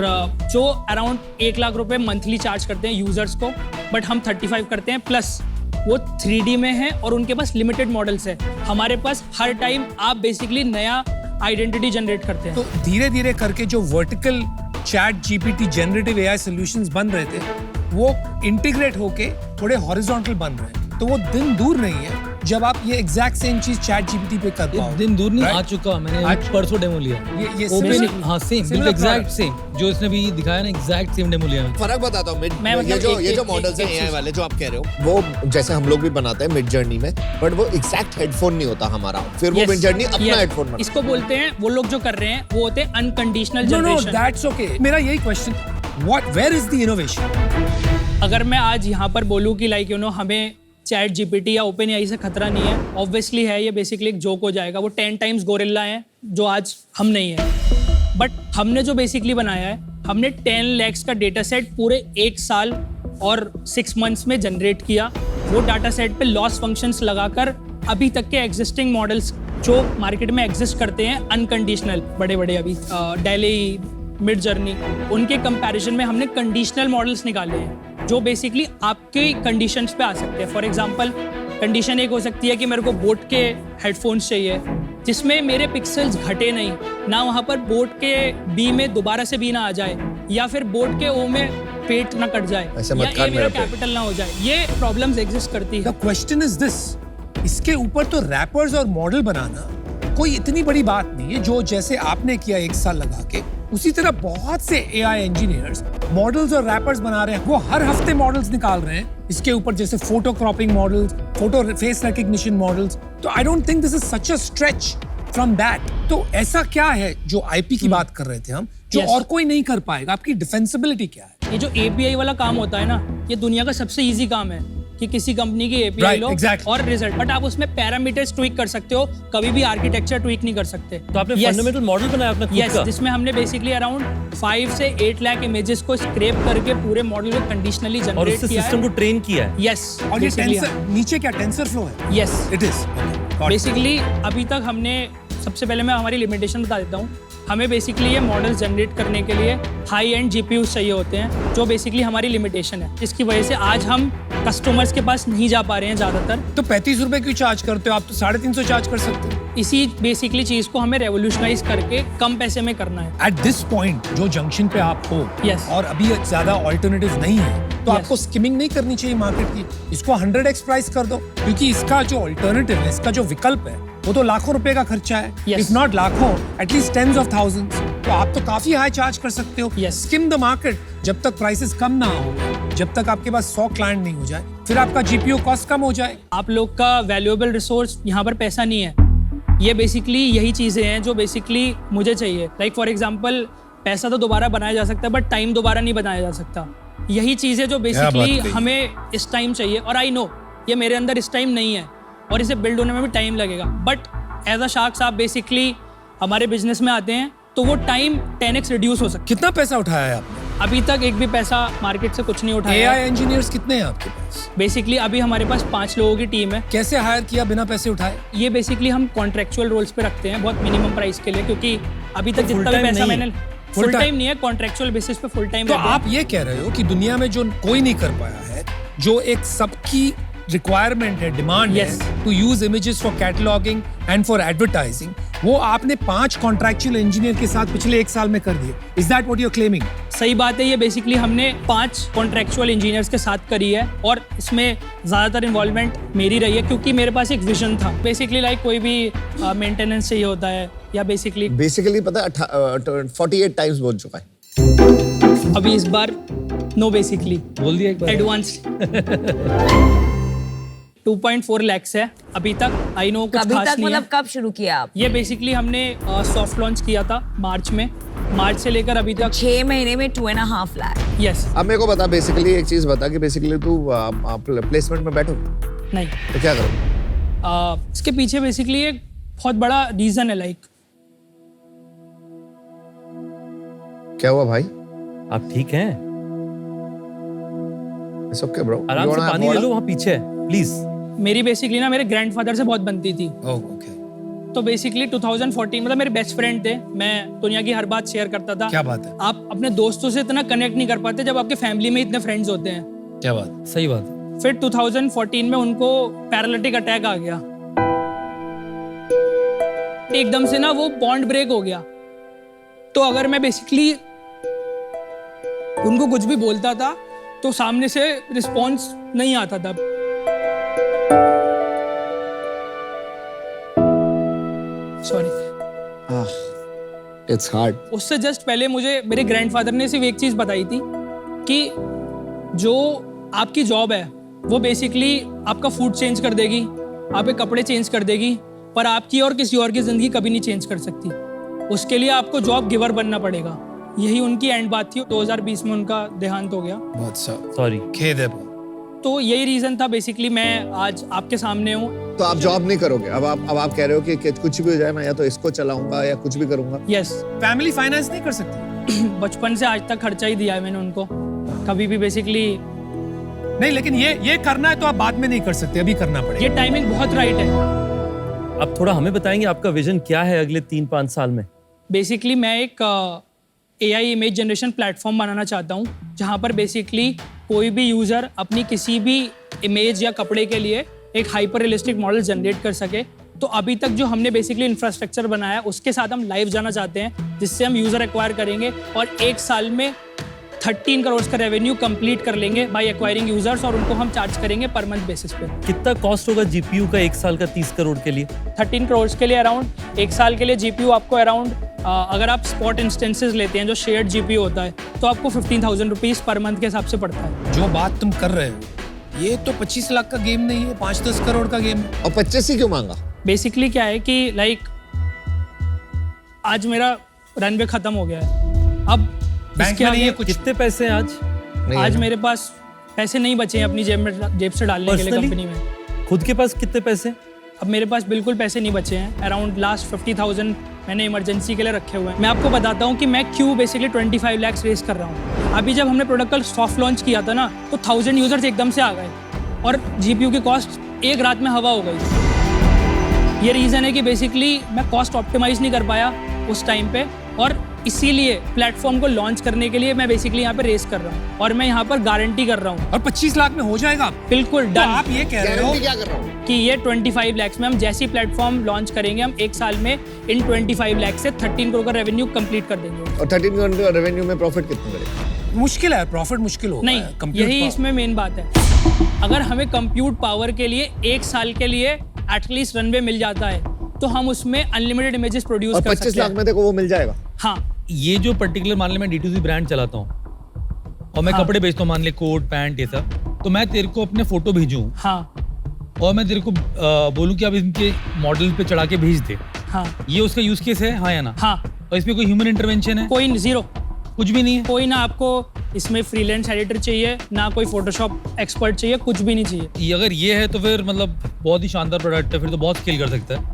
जो अराउंड 1 लाख रुपए मंथली चार्ज करते हैं यूजर्स को, बट हम 35 करते हैं। प्लस वो 3D में है और उनके पास लिमिटेड मॉडल्स है। हमारे पास हर टाइम आप बेसिकली नया आइडेंटिटी जनरेट करते हैं। तो धीरे धीरे करके जो vertical chat GPT generative AI solutions बन रहे थे वो इंटीग्रेट होके थोड़े हॉरिजॉन्टल बन रहे हैं। तो वो दिन दूर नहीं है जब आप ये एग्जैक्ट सेम चीज चैट जीपीटी पे कर पाओ। दिन दूर नहीं, आ चुका। मैंने आज परसों डेमो लिया। ये हाँ सेम, बिल्कुल एग्जैक्ट सेम जो इसने भी दिखाया ना, एग्जैक्ट सेम डेमो लिया। फर्क बताता हूँ, मतलब ये जो मॉडल्स हैं एआई वाले जो आप कह रहे हो, वो जैसे हम लोग भी बनाते हैं मिड जर्नी में, बट वो एग्जैक्ट हेडफोन नहीं होता हमारा, फिर वो मिड जर्नी अपना हेडफोन बनाता है। इसको बोलते हैं, वो लोग जो कर रहे हैं वो होते हैं unconditional generation. No, that's okay. मेरा यही question, where is the innovation? अगर मैं आज यहाँ पर बोलूँ कि लाइक हमें चैट जीपीटी या ओपन एआई से खतरा नहीं है, ऑब्वियसली है, ये बेसिकली एक जोक हो जाएगा। वो 10 टाइम्स गोरिल्ला हैं जो आज हम नहीं है। बट हमने जो बेसिकली बनाया है, हमने 10 lakhs का डेटा सेट पूरे 1 साल और 6 months में जनरेट किया। वो डाटा सेट पे लॉस फंक्शंस लगाकर अभी तक के एग्जिस्टिंग मॉडल्स जो मार्केट में एग्जिस्ट करते हैं अनकंडीशनल, बड़े बड़े अभी डेली, मिड जर्नी, उनके कंपैरिजन में हमने कंडीशनल मॉडल्स निकाले हैं जो बेसिकली आपके कंडीशंस पे आ सकते हैं। फॉर एग्जांपल, कंडीशन एक हो सकती है कि मेरे को बोट के हेडफोन्स चाहिए जिसमें मेरे पिक्सल्स घटे नहीं, ना वहाँ पर बोट के बी में दोबारा से बी ना आ जाए, या फिर बोट के ओ में पेट ना कट जाए, या ए मेरा कैपिटल ना हो जाए। ये प्रॉब्लम्स एग्जिस्ट करती है। द क्वेश्चन इज दिस, इसके ऊपर तो रैपर्स और मॉडल बनाना कोई इतनी बड़ी बात नहीं है। जो जैसे आपने किया 1 साल लगा के, उसी तरह बहुत से एआई इंजीनियर्स मॉडल्स और रैपर्स बना रहे हैं। वो हर हफ्ते मॉडल्स निकाल रहे हैं इसके ऊपर, जैसे photo cropping models, photo face recognition models. तो I don't think this is such a stretch from that. तो ऐसा क्या है जो आईपी की बात कर रहे थे हम, जो और कोई नहीं कर पाएगा? आपकी डिफेंसिबिलिटी क्या है? ये जो एपीआई वाला काम होता है ना, ये दुनिया का सबसे इजी काम है कि किसी कंपनी की एपीआई लो और रिजल्ट, बट आप उसमें पैरामीटर्स ट्वीक कर सकते हो, कभी भी आर्किटेक्चर ट्वीक नहीं कर सकते। तो आपने फंडामेंटल मॉडल बनाया अपना खुद का? जिसमें हमने बेसिकली अराउंड 5 से 8 लाख इमेजेस को स्क्रैप करके पूरे मॉडल को कंडीशनली जनरेट किया है और उससे सिस्टम को ट्रेन किया है। यस, और ये टेंसर नीचे क्या टेंसरफ्लो है? Yes, it is basically. अभी तक हमने, सबसे पहले मैं हमारी लिमिटेशन बता देता हूँ। हमें बेसिकली ये मॉडल्स जनरेट करने के लिए हाई एंड जीपीयूज चाहिए होते हैं, जो बेसिकली हमारी लिमिटेशन है, जिसकी वजह से आज हम कस्टमर्स के पास नहीं जा पा रहे हैं ज्यादातर। तो 35 रुपए क्यों चार्ज करते हो? आप तो 350 चार्ज कर सकते हो। इसी बेसिकली चीज को हमें रेवोल्यूशनाइज करके कम पैसे में करना है। एट दिस पॉइंट जो जंक्शन पे आप हो, और अभी ज्यादा ऑल्टरनेटिव नहीं है, तो आपको स्किमिंग नहीं करनी चाहिए मार्केट की। इसको 100x प्राइस कर दो, क्योंकि इसका जो ऑल्टरनेटिव है, इसका जो विकल्प है, वो तो लाखों रुपए का खर्चा है, इफ नॉट लाखों, एटलीस्ट टेंस ऑफ थाउजेंड्स। तो आप तो काफी हाई चार्ज कर सकते हो। स्किम द मार्केट, जब तक प्राइसेस कम ना हो, जब तक आपके पास 100 क्लाइंट नहीं हो जाए, फिर आपका जीपीयू कॉस्ट कम हो जाए। आप लोग का वैल्यूएबल रिसोर्स यहाँ पर पैसा नहीं है, ये बेसिकली यही चीजें हैं जो बेसिकली मुझे चाहिए। लाइक फॉर एग्जांपल, पैसा तो दोबारा बनाया जा सकता है, बट टाइम दोबारा नहीं बनाया जा सकता। यही चीजें जो बेसिकली हमें इस टाइम चाहिए, और आई नो ये मेरे अंदर इस टाइम नहीं है और इसे बिल्ड होने में भी टाइम लगेगा। बट एज अ शार्क्स आप बेसिकली हमारे बिजनेस में आते हैं तो वो टाइम 10x रिड्यूस हो सकता है। कितना पैसा उठाया है आपने? अभी तक एक भी पैसा मार्केट से कुछ नहीं उठाया। एआई इंजीनियर्स कितने हैं आपके पास? बेसिकली अभी हमारे पास 5 लोगों की टीम है। कैसे हायर किया बिना पैसे उठाए? ये बेसिकली हम कॉन्ट्रेक्चुअल रोल्स पे रखते हैं, बहुत मिनिमम प्राइस के लिए, क्योंकि अभी तक जितना भी पैसा मैंने फुल टाइम नहीं है, कॉन्ट्रेक्चुअल बेसिस पे फुल टाइम। तो आप ये कह रहे हो कि दुनिया में जो कोई नहीं कर पाया है, जो एक सबकी रिक्वायरमेंट है, डिमांड है to use images for cataloguing and for advertising, वो आपने 5 कॉन्ट्रैक्चुअल इंजीनियर के साथ पिछले 1 साल में कर दिए। Is that what you are claiming? सही बात है। ये बेसिकली हमने 5 कॉन्ट्रैक्चुअल इंजीनियर्स के साथ करी है, और इसमें ज्यादातर इन्वॉल्वमेंट मेरी रही है, क्योंकि मेरे पास एक विजन था। बेसिकली लाइक कोई भी मेंटेनेंस चाहिए होता है, या बेसिकली पता है 48 टाइम्स बोल चुका है अभी इस बार। नो, बेसिकली बोल दिया एक बार। एडवांस 2.4 lakhs है अभी तक। आई नो कुछ खास नहीं है। मतलब कब शुरू किया आप? ये बेसिकली हमने सॉफ्ट लॉन्च किया था मार्च में। मार्च से लेकर अभी तक 6 महीने में 2.5 लाख। यस। अब मेरे को बता, बेसिकली एक चीज बता कि बेसिकली तू प्लेसमेंट में बैठो नहीं तो क्या करो? इसके पीछे बेसिकली एक बहुत बड़ा रीजन है। लाइक क्या हुआ भाई? आप ठीक हैं? इट्स ओके ब्रो, आराम से पानी ले लो, वहाँ पीछे है, प्लीज। मेरी बेसिकली ना मेरे ग्रैंडफादर से बहुत बनती थी। ओके। तो बेसिकली 2014, मतलब मेरे बेस्ट फ्रेंड थे, मैं दुनिया की हर बात शेयर करता था। क्या बात है? आप अपने दोस्तों से इतना कनेक्ट नहीं कर पाते जब आपके फैमिली में इतने फ्रेंड्स होते हैं। क्या बात? सही बात। फिर 2014 में उनको पैरालिटिक अटैक आ गया, एकदम से ना वो बॉन्ड ब्रेक हो गया। तो अगर मैं बेसिकली उनको कुछ भी बोलता था तो सामने से रिस्पॉन्स नहीं आता था। Sorry, it's hard. उससे जस्ट पहले मुझे मेरे ग्रैंडफादर ने सिर्फ एक चीज बताई थी कि जो आपकी जॉब है वो बेसिकली आपका फूड चेंज कर देगी, आपके कपड़े चेंज कर देगी, पर आपकी और किसी और की जिंदगी कभी नहीं चेंज कर सकती। उसके लिए आपको जॉब गिवर बनना पड़ेगा। यही उनकी एंड बात थी। 2020 में उनका देहांत हो गया। बहुत सॉरी, खेद है। तो यही रीजन था बेसिकली मैं आज आपके सामने हूँ। तो आप जॉब नहीं करोगे अब आप कह रहे हो कि कुछ भी हो जाए, मैं या तो इसको चलाऊंगा या कुछ भी करूंगा। यस। फैमिली फाइनेंस नहीं कर सकती? बचपन से आज तक खर्चा ही दिया है मैंने उनको, कभी भी बेसिकली नहीं। लेकिन ये करना है तो आप बाद में नहीं कर सकते, अभी करना पड़ेगा। ये टाइमिंग बहुत राइट है। अब थोड़ा हमें बताएंगे आपका विजन क्या है अगले 3-5 साल में? बेसिकली मैं एक AI इमेज जनरेशन प्लेटफॉर्म बनाना चाहता हूँ, जहाँ पर बेसिकली कोई भी यूज़र अपनी किसी भी इमेज या कपड़े के लिए एक हाइपर रियलिस्टिक मॉडल जनरेट कर सके। तो अभी तक जो हमने बेसिकली इंफ्रास्ट्रक्चर बनाया उसके साथ हम लाइव जाना चाहते हैं, जिससे हम यूज़र एक्वायर करेंगे और 1 साल में 13 करोड़ का रेवेन्यू कंप्लीट कर लेंगे बाय एक्वायरिंग यूजर्स, और उनको हम चार्ज करेंगे पर मंथ बेसिस पे। कितना कॉस्ट होगा जीपीयू का 1 साल का 30 करोड़ के लिए? 13 करोड़ के लिए अराउंड 1 साल के लिए जीपीयू आपको अराउंड, अगर आप स्पॉट इंस्टेंसेस लेते हैं जो शेयर्ड जीपीयू होता है, तो आपको 15,000 रुपीज पर मंथ के हिसाब से पड़ता है। जो बात तुम कर रहे हो ये तो 25 लाख का गेम नहीं है, 5-10 करोड़ का गेम है। और 25 ही क्यों मांगा? बेसिकली क्या है कि लाइक आज मेरा रनवे खत्म हो गया है, अब बैंक में नहीं है कुछ। कितने पैसे आज? आज मेरे पास पैसे नहीं बचे हैं अपनी जेब से डालने के लिए कंपनी में। खुद के पास कितने पैसे? अब मेरे पास बिल्कुल पैसे नहीं बचे हैं। अराउंड लास्ट 50,000 मैंने इमरजेंसी के लिए रखे हुए हैं। मैं आपको बताता हूँ कि मैं क्यों बेसिकली 25 लाख रेस कर रहा हूँ। अभी जब हमने प्रोडक्ट का सॉफ्ट लॉन्च किया था ना, तो 1000 यूजर्स एकदम से आ गए और जीपीयू की कॉस्ट एक रात में हवा हो गई। ये रीज़न है कि बेसिकली मैं कॉस्ट ऑप्टिमाइज नहीं कर पाया उस टाइम पे, और इसीलिए प्लेटफॉर्म को लॉन्च करने के लिए मैं बेसिकली यहाँ पे रेस कर रहा हूँ और मैं यहाँ पर गारंटी कर रहा हूँ। और 25 लाख में हो जाएगा? बिल्कुल डन। आप ये कह रहे हो क्या कर रहा हूँ कि ये 25 लाख में हम जैसी प्लेटफॉर्म लॉन्च करेंगे, हम 1 साल में इन 25 लाख से 13 करोड़ का रेवेन्यू कंप्लीट कर देंगे। और 13 करोड़ का रेवेन्यू में प्रॉफिट कितना करेगा? मुश्किल है, प्रॉफिट मुश्किल होगा। नहीं, यही इसमें मेन बात है। अगर हमें कंप्यूट पावर के लिए 1 साल के लिए एटलीस्ट रनवे मिल जाता है तो हम उसमें अनलिमिटेड इमेजेस प्रोड्यूस कर सकते हैं। 25 लाख में देखो वो मिल जाएगा। हाँ, ये जो पर्टिकुलर मान ले मैं D2C ब्रांड चलाता हूँ और मैं कपड़े बेचता हूँ, मान ले कोट पैंट ये सब, तो मैं तेरे को अपने फोटो भेजूँ और मैं तेरे को बोलूँ कि अब इनके मॉडल पे चढ़ा के भेज दे, ये उसका यूज केस है, हाँ या ना? हाँ। और इसमें कोई ह्यूमन इंटरवेंशन है? कोई जीरो, कुछ भी नहीं है। कोई ना आपको इसमें फ्रीलांस एडिटर चाहिए, ना कोई फोटोशॉप एक्सपर्ट चाहिए, कुछ भी नहीं चाहिए। अगर ये है तो फिर मतलब बहुत ही शानदार प्रोडक्ट है, फिर तो बहुत स्केल कर सकता है।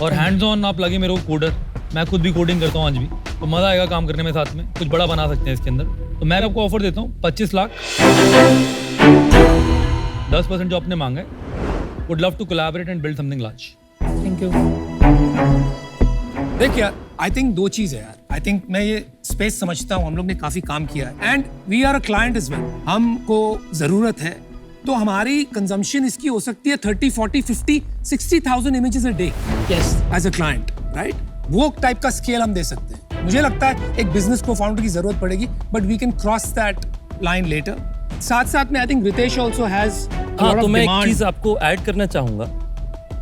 और हैंड्स ऑन आप लगे मेरे को कोडर, मैं खुद भी कोडिंग करता हूँ आज भी, तो मजा आएगा काम करने में, साथ में कुछ बड़ा बना सकते हैं इसके अंदर। तो मैं आपको ऑफर देता हूँ 25 लाख, 10% जो आपने मांगा है। Would love to collaborate and build something large. Thank you. देख यार, आई थिंक 2 चीज है यार। आई थिंक मैं ये स्पेस समझता हूँ, हम लोग ने काफी काम किया है and we are a client as well. हमको जरूरत है तो हमारी कंजम्पशन इसकी हो सकती है 30, 40, 50, 60,000 images a day as a client, right? वो टाइप का स्केल हम दे सकते हैं। मुझे लगता है एक बिजनेस को फाउंडर की जरूरत पड़ेगी, but we can cross that line later. साथ साथ में I think Ritesh also has हाँ, तो मैं एक चीज आपको ऐड करना चाहूंगा।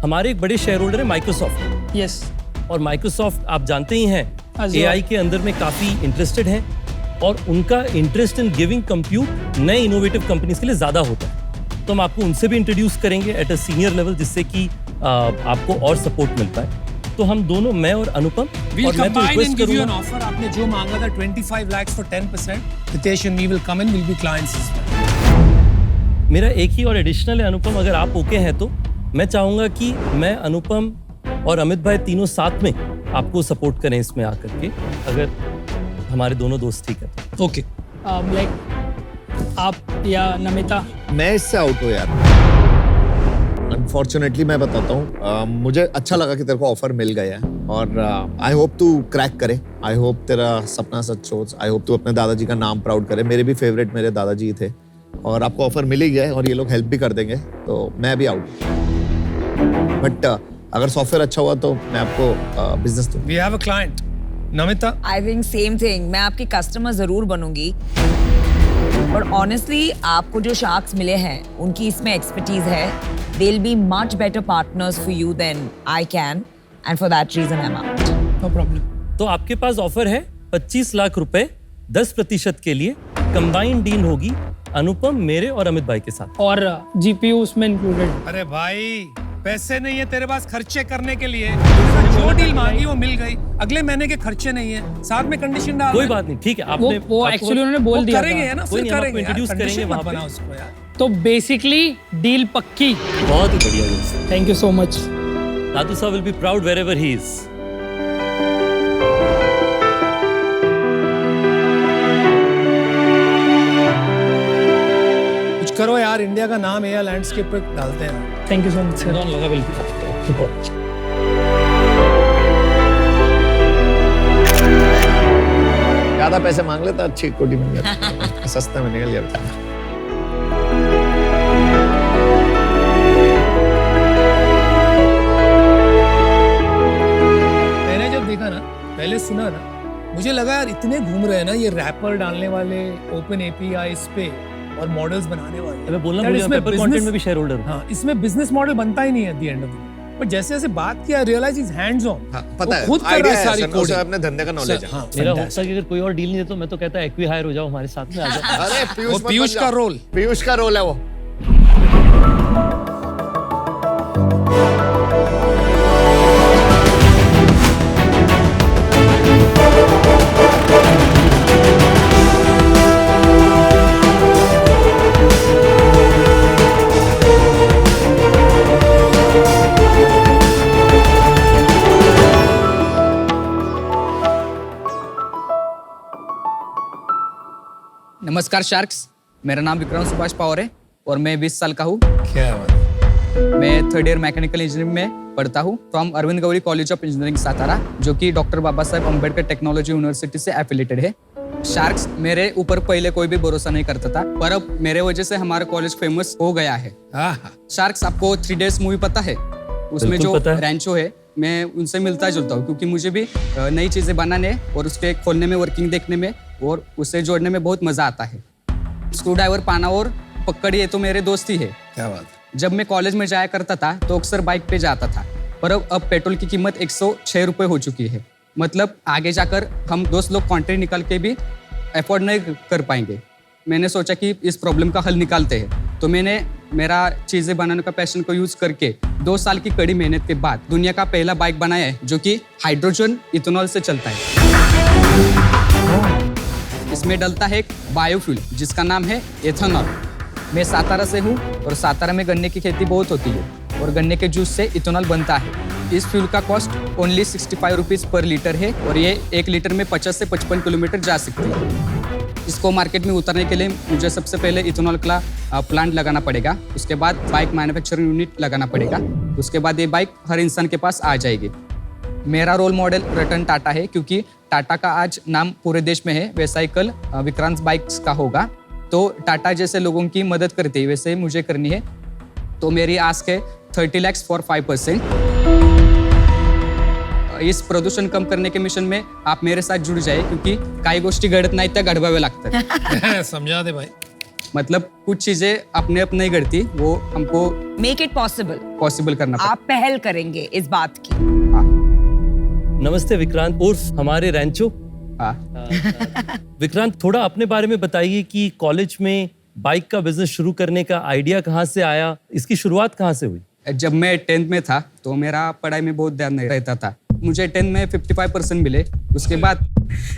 हमारे एक बड़े शेयर होल्डर है माइक्रोसॉफ्ट। यस। और माइक्रोसॉफ्ट आप जानते ही हैं AI के अंदर में काफी इंटरेस्टेड है और उनका इंटरेस्ट इन गिविंग कंप्यूट नए इनोवेटिव कंपनीज के लिए ज्यादा होता है। तो हम आपको उनसे भी इंट्रोड्यूस करेंगे एट अ सीनियर लेवल, जिससे कि आपको और सपोर्ट मिलता है। तो हम दोनों, मैं और अनुपम, और मैं तो रिक्वेस्ट करूंगा, ऑफर आपने जो मांगा था 25 lakh for 10%, Ritesh and we will come in, will be clients. मेरा एक ही और एडिशनल है अनुपम, अगर आप ओके हैं तो मैं चाहूंगा कि मैं, अनुपम और अमित भाई तीनों साथ में आपको सपोर्ट करें इसमें आकर के, अगर हमारे दोनों दोस्त ठीक है। ओके। लाइक आप या नमिता? मैं इससे आउट हूँ यार, अनफॉर्चुनेटली। मैं बताता हूँ, मुझे अच्छा लगा कि तेरे को ऑफर मिल गया है और आई होप तू क्रैक करे। आई होप तेरा सपना सच हो। आई होप तू अपने दादाजी का नाम प्राउड करे। मेरे भी फेवरेट मेरे दादाजी थे और आपको ऑफर मिल ही गया है और ये लोग हेल्प भी कर देंगे तो मैं भी आउट। बट अगर सॉफ्टवेयर अच्छा हुआ तो मैं आपको बिजनेस दूंगा। We have a client Namita. I think same thing, मैं आपकी कस्टमर जरूर बनूंगी, और ऑनेस्टली आपको जो शार्क्स मिले हैं उनकी इसमें एक्सपर्टीज है। They will be much better partners for you than I can, and for that reason I am out. No problem. तो आपके पास ऑफर है 25 लाख रुपए 10% के लिए। कंबाइंड डील होगी अनुपम, मेरे और अमित भाई के साथ, और जीपीयू उसमें इंक्लूडेड। अरे भाई पैसे नहीं है तेरे पास खर्चे करने के लिए, जो डील मांगी वो मिल गई, अगले महीने के खर्चे नहीं है, साथ में कंडीशन डाल। कोई बात नहीं, ठीक है। आपने वो एक्चुअली उन्होंने बोल दिया करेंगे था। ना, कोई फिर नहीं, हम करेंगे, आपको इंट्रोड्यूस करेंगे वहां बना पे। उसको यार। तो बेसिकली डील पक्की। बहुत ही बढ़िया दोस्त। Thank you so much. दादू साहब will be proud wherever he is. कुछ करो यार, इंडिया का नाम एयर लैंडस्केप पे डालते हैं। Thank you so much sir. लगा बिल्कुल। ज्यादा पैसे मांग लेता अच्छी कोटी मिल जाती, सस्ते में निकल जाता। मैंने जब देखा ना, पहले सुना ना, मुझे लगा यार इतने घूम रहे हैं ना ये रैपर डालने वाले ओपन एपीआई इस पे और मॉडल्स बनाने वाले। मैं बोलना यार भूल गया, इसमें पेपर कंटेंट में भी शेयर होल्डर हूं। हाँ, इसमें बिजनेस मॉडल बनता ही नहीं है at the end of the, पर जैसे जैसे बात किया रियलाइज इज हैंड्स ऑन। पता है, खुद कर रहा है सारी कोडिंग। अपने धंधे का नॉलेज है। हाँ, मेरा होता है कि अगर कोई और डील नहीं देता मैं तो कहता है एक्वी हायर हो जाओ हमारे साथ में आ जाओ। अरे वो पीयूष का रोल, पीयूष का रोल है वो। नमस्कार शार्क्स, मेरा नाम विक्रम सुभाष पवार है और मैं 20 साल का हूँ। क्या बात है। मैं थर्ड ईयर मैकेनिकल इंजीनियरिंग में पढ़ता हूँ from Arvind Gauri college of engineering Satara, जो कि doctor Baba Saheb Ambedkar technology university से एफिलेटेड है। शार्क्स मेरे ऊपर पहले कोई भी भरोसा नहीं करता था, पर अब मेरे वजह से हमारा कॉलेज फेमस हो गया है। शार्क्स, आपको 3 डेज मूवी पता है? उसमें जो रैंचो है, मैं उनसे मिलता जुलता हूँ, क्योंकि मुझे भी नई चीजें बनाने और उसके खोलने में, वर्किंग देखने में और उसे जोड़ने में बहुत मजा आता है। स्क्रू ड्राइवर, पाना और पकड़, ये तो मेरे दोस्त ही है। क्या बात है। जब मैं कॉलेज में जाया करता था तो अक्सर बाइक पे जाता था, पर अब पेट्रोल की कीमत 106 रुपये हो चुकी है। मतलब आगे जाकर हम दोस्त लोग कॉन्ट्रैक्ट निकाल के भी अफोर्ड नहीं कर पाएंगे। मैंने सोचा कि इस प्रॉब्लम का हल निकालते हैं, तो मैंने मेरा चीज़ें बनाने का पैशन को यूज करके 2 साल की कड़ी मेहनत के बाद दुनिया का पहला बाइक बनाया है, जो कि हाइड्रोजन इथेनॉल से चलता है। इसमें डलता है एक बायोफ्यूल जिसका नाम है एथेनॉल। मैं सातारा से हूँ और सातारा में गन्ने की खेती बहुत होती है और गन्ने के जूस से इथेनॉल बनता है। इस फ्यूल का कॉस्ट ओनली 65 रुपीज़ पर लीटर है और ये 1 लीटर में 50 से 55 किलोमीटर जा सकती है। इसको मार्केट में उतारने के लिए मुझे सबसे पहले इथेनॉल का प्लांट लगाना पड़ेगा, उसके बाद बाइक मैन्युफैक्चरिंग यूनिट लगाना पड़ेगा, उसके बाद ये बाइक हर इंसान के पास आ जाएगी। मेरा रोल मॉडल रतन टाटा है, क्योंकि टाटा का आज नाम पूरे देश में है, वैसा ही कल विक्रांत बाइक्स का होगा। तो टाटा जैसे लोगों की मदद करते हैं वैसे मुझे करनी है। तो मेरी आस्क है 30 lakhs फॉर 5%। इस प्रदूषण कम करने के मिशन में आप मेरे साथ जुड़ जाए, क्योंकि काही गोष्टी घडत नाही त्या घडवाव्या लागतात। समझा दे भाई। मतलब कुछ चीजें अपने आप नहीं घडती, वो हमको मेक इट पॉसिबल करना पड़ता। आप पहल करेंगे इस बात की। नमस्ते विक्रांत उर्फ हमारे रैंचो। विक्रांत, थोड़ा अपने बारे में बताइए कि कॉलेज में बाइक का बिजनेस शुरू करने का आइडिया कहाँ से आया, इसकी शुरुआत कहाँ से हुई? जब मैं 10th में था तो मेरा पढ़ाई में बहुत ध्यान नहीं रहता था। मुझे 10th में 55% मिले। उसके बाद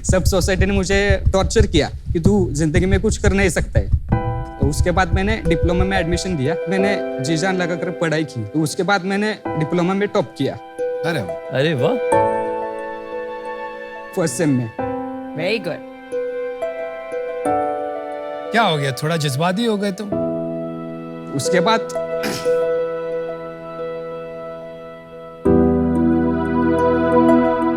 सब सोसाइटी ने मुझे टॉर्चर किया कि तू जिंदगी में कुछ कर नहीं सकता है। तो उसके बाद मैंने डिप्लोमा में एडमिशन दिया, मैंने जी जान लगा कर पढ़ाई की। तो उसके बाद मैंने डिप्लोमा में टॉप किया। अरे वाह, फर्स्ट सेम में। Very good. क्या हो गया, थोड़ा जज्बाती हो गए तुम? उसके बाद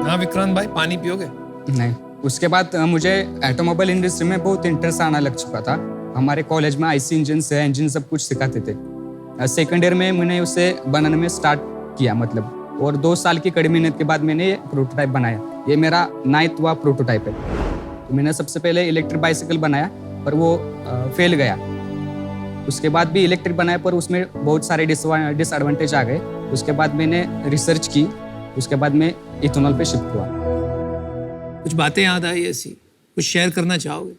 हाँ विक्रांत भाई, पानी पियोगे? नहीं। उसके बाद मुझे ऑटोमोबाइल इंडस्ट्री में बहुत इंटरेस्ट आना लग चुका था। हमारे कॉलेज में आईसी इंजन से इंजन सब कुछ सिखाते थे। सेकंड ईयर में मैंने उसे बनाने में स्टार्ट किया मतलब, और 2 साल की कड़ी मेहनत के बाद मैंने ये प्रोटोटाइप बनाया। ये मेरा 9वां प्रोटोटाइप है। तो मैंने सबसे पहले इलेक्ट्रिक बाइसिकल बनाया पर वो फेल गया। उसके बाद भी इलेक्ट्रिक बनाया पर उसमें बहुत सारे डिसएडवांटेज आ गए। उसके बाद मैंने रिसर्च की, उसके बाद मैं इथेनॉल पे शिफ्ट हुआ। कुछ बातें याद आई ऐसी, कुछ शेयर करना चाहोगे?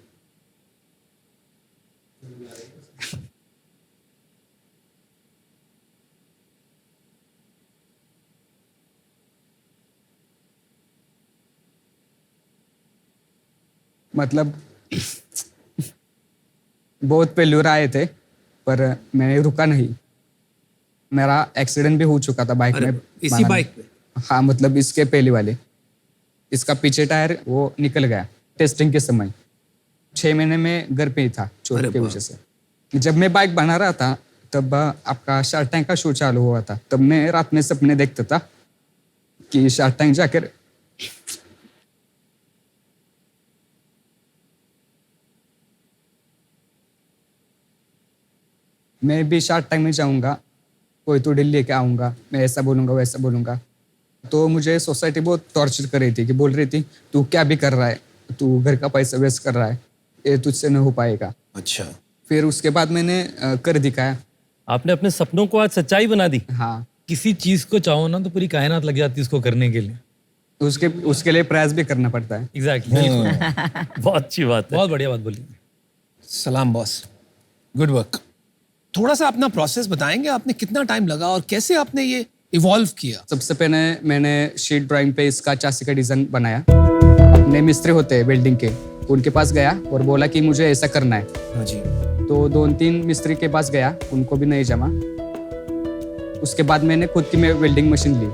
मतलब बहुत फेल्यूर आए थे पर मैंने रुका नहीं। मेरा एक्सीडेंट भी हो चुका था बाइक में। इसी बाइक पे? हाँ, मतलब इसके पहले वाले। इसका पीछे टायर वो निकल गया टेस्टिंग के समय। 6 महीने में घर पे ही था चोट की वजह से। जब मैं बाइक बना रहा था तब आपका शार्क टैंक का शो चालू हुआ था। तब मैं रात में सपने देखता था कि शार्क टैंक जाकर मैं भी शार्क टैंक में जाऊंगा, कोई तो दिल्ली लेके आऊंगा, मैं ऐसा बोलूंगा वैसा बोलूंगा। तो मुझे सोसाइटी बहुत टॉर्चर कर रही थी कि बोल रही थी तू क्या भी कर रहा है, तू घर का पैसा वेस्ट कर रहा है, ये तुझसे नहीं हो पाएगा। अच्छा। फिर उसके बाद मैंने कर दिखाया। आपने अपने सपनों को आज सच्चाई बना दी। हाँ, किसी चीज को चाहो ना तो पूरी कायनात लग जाती है उसको करने के लिए। उसके लिए प्रयास भी करना पड़ता है। एग्जैक्टली। बहुत अच्छी बात है। बहुत बढ़िया बात बोली। सलाम बॉस, गुड वर्क। थोड़ा सा अपना प्रोसेस बताएंगे, आपने कितना टाइम लगा और कैसे आपने ये इवॉल्व किया? सबसे पहले मैंने शीट ड्राइंग पे इसका चासी का डिजाइन बनाया। अपने मिस्त्री होते हैं बिल्डिंग के, उनके पास गया और बोला कि मुझे ऐसा करना है। हाँ जी। तो 2-3 मिस्त्री के पास गया, उनको भी नहीं जमा। उसके बाद मैंने खुद की वेल्डिंग मशीन ली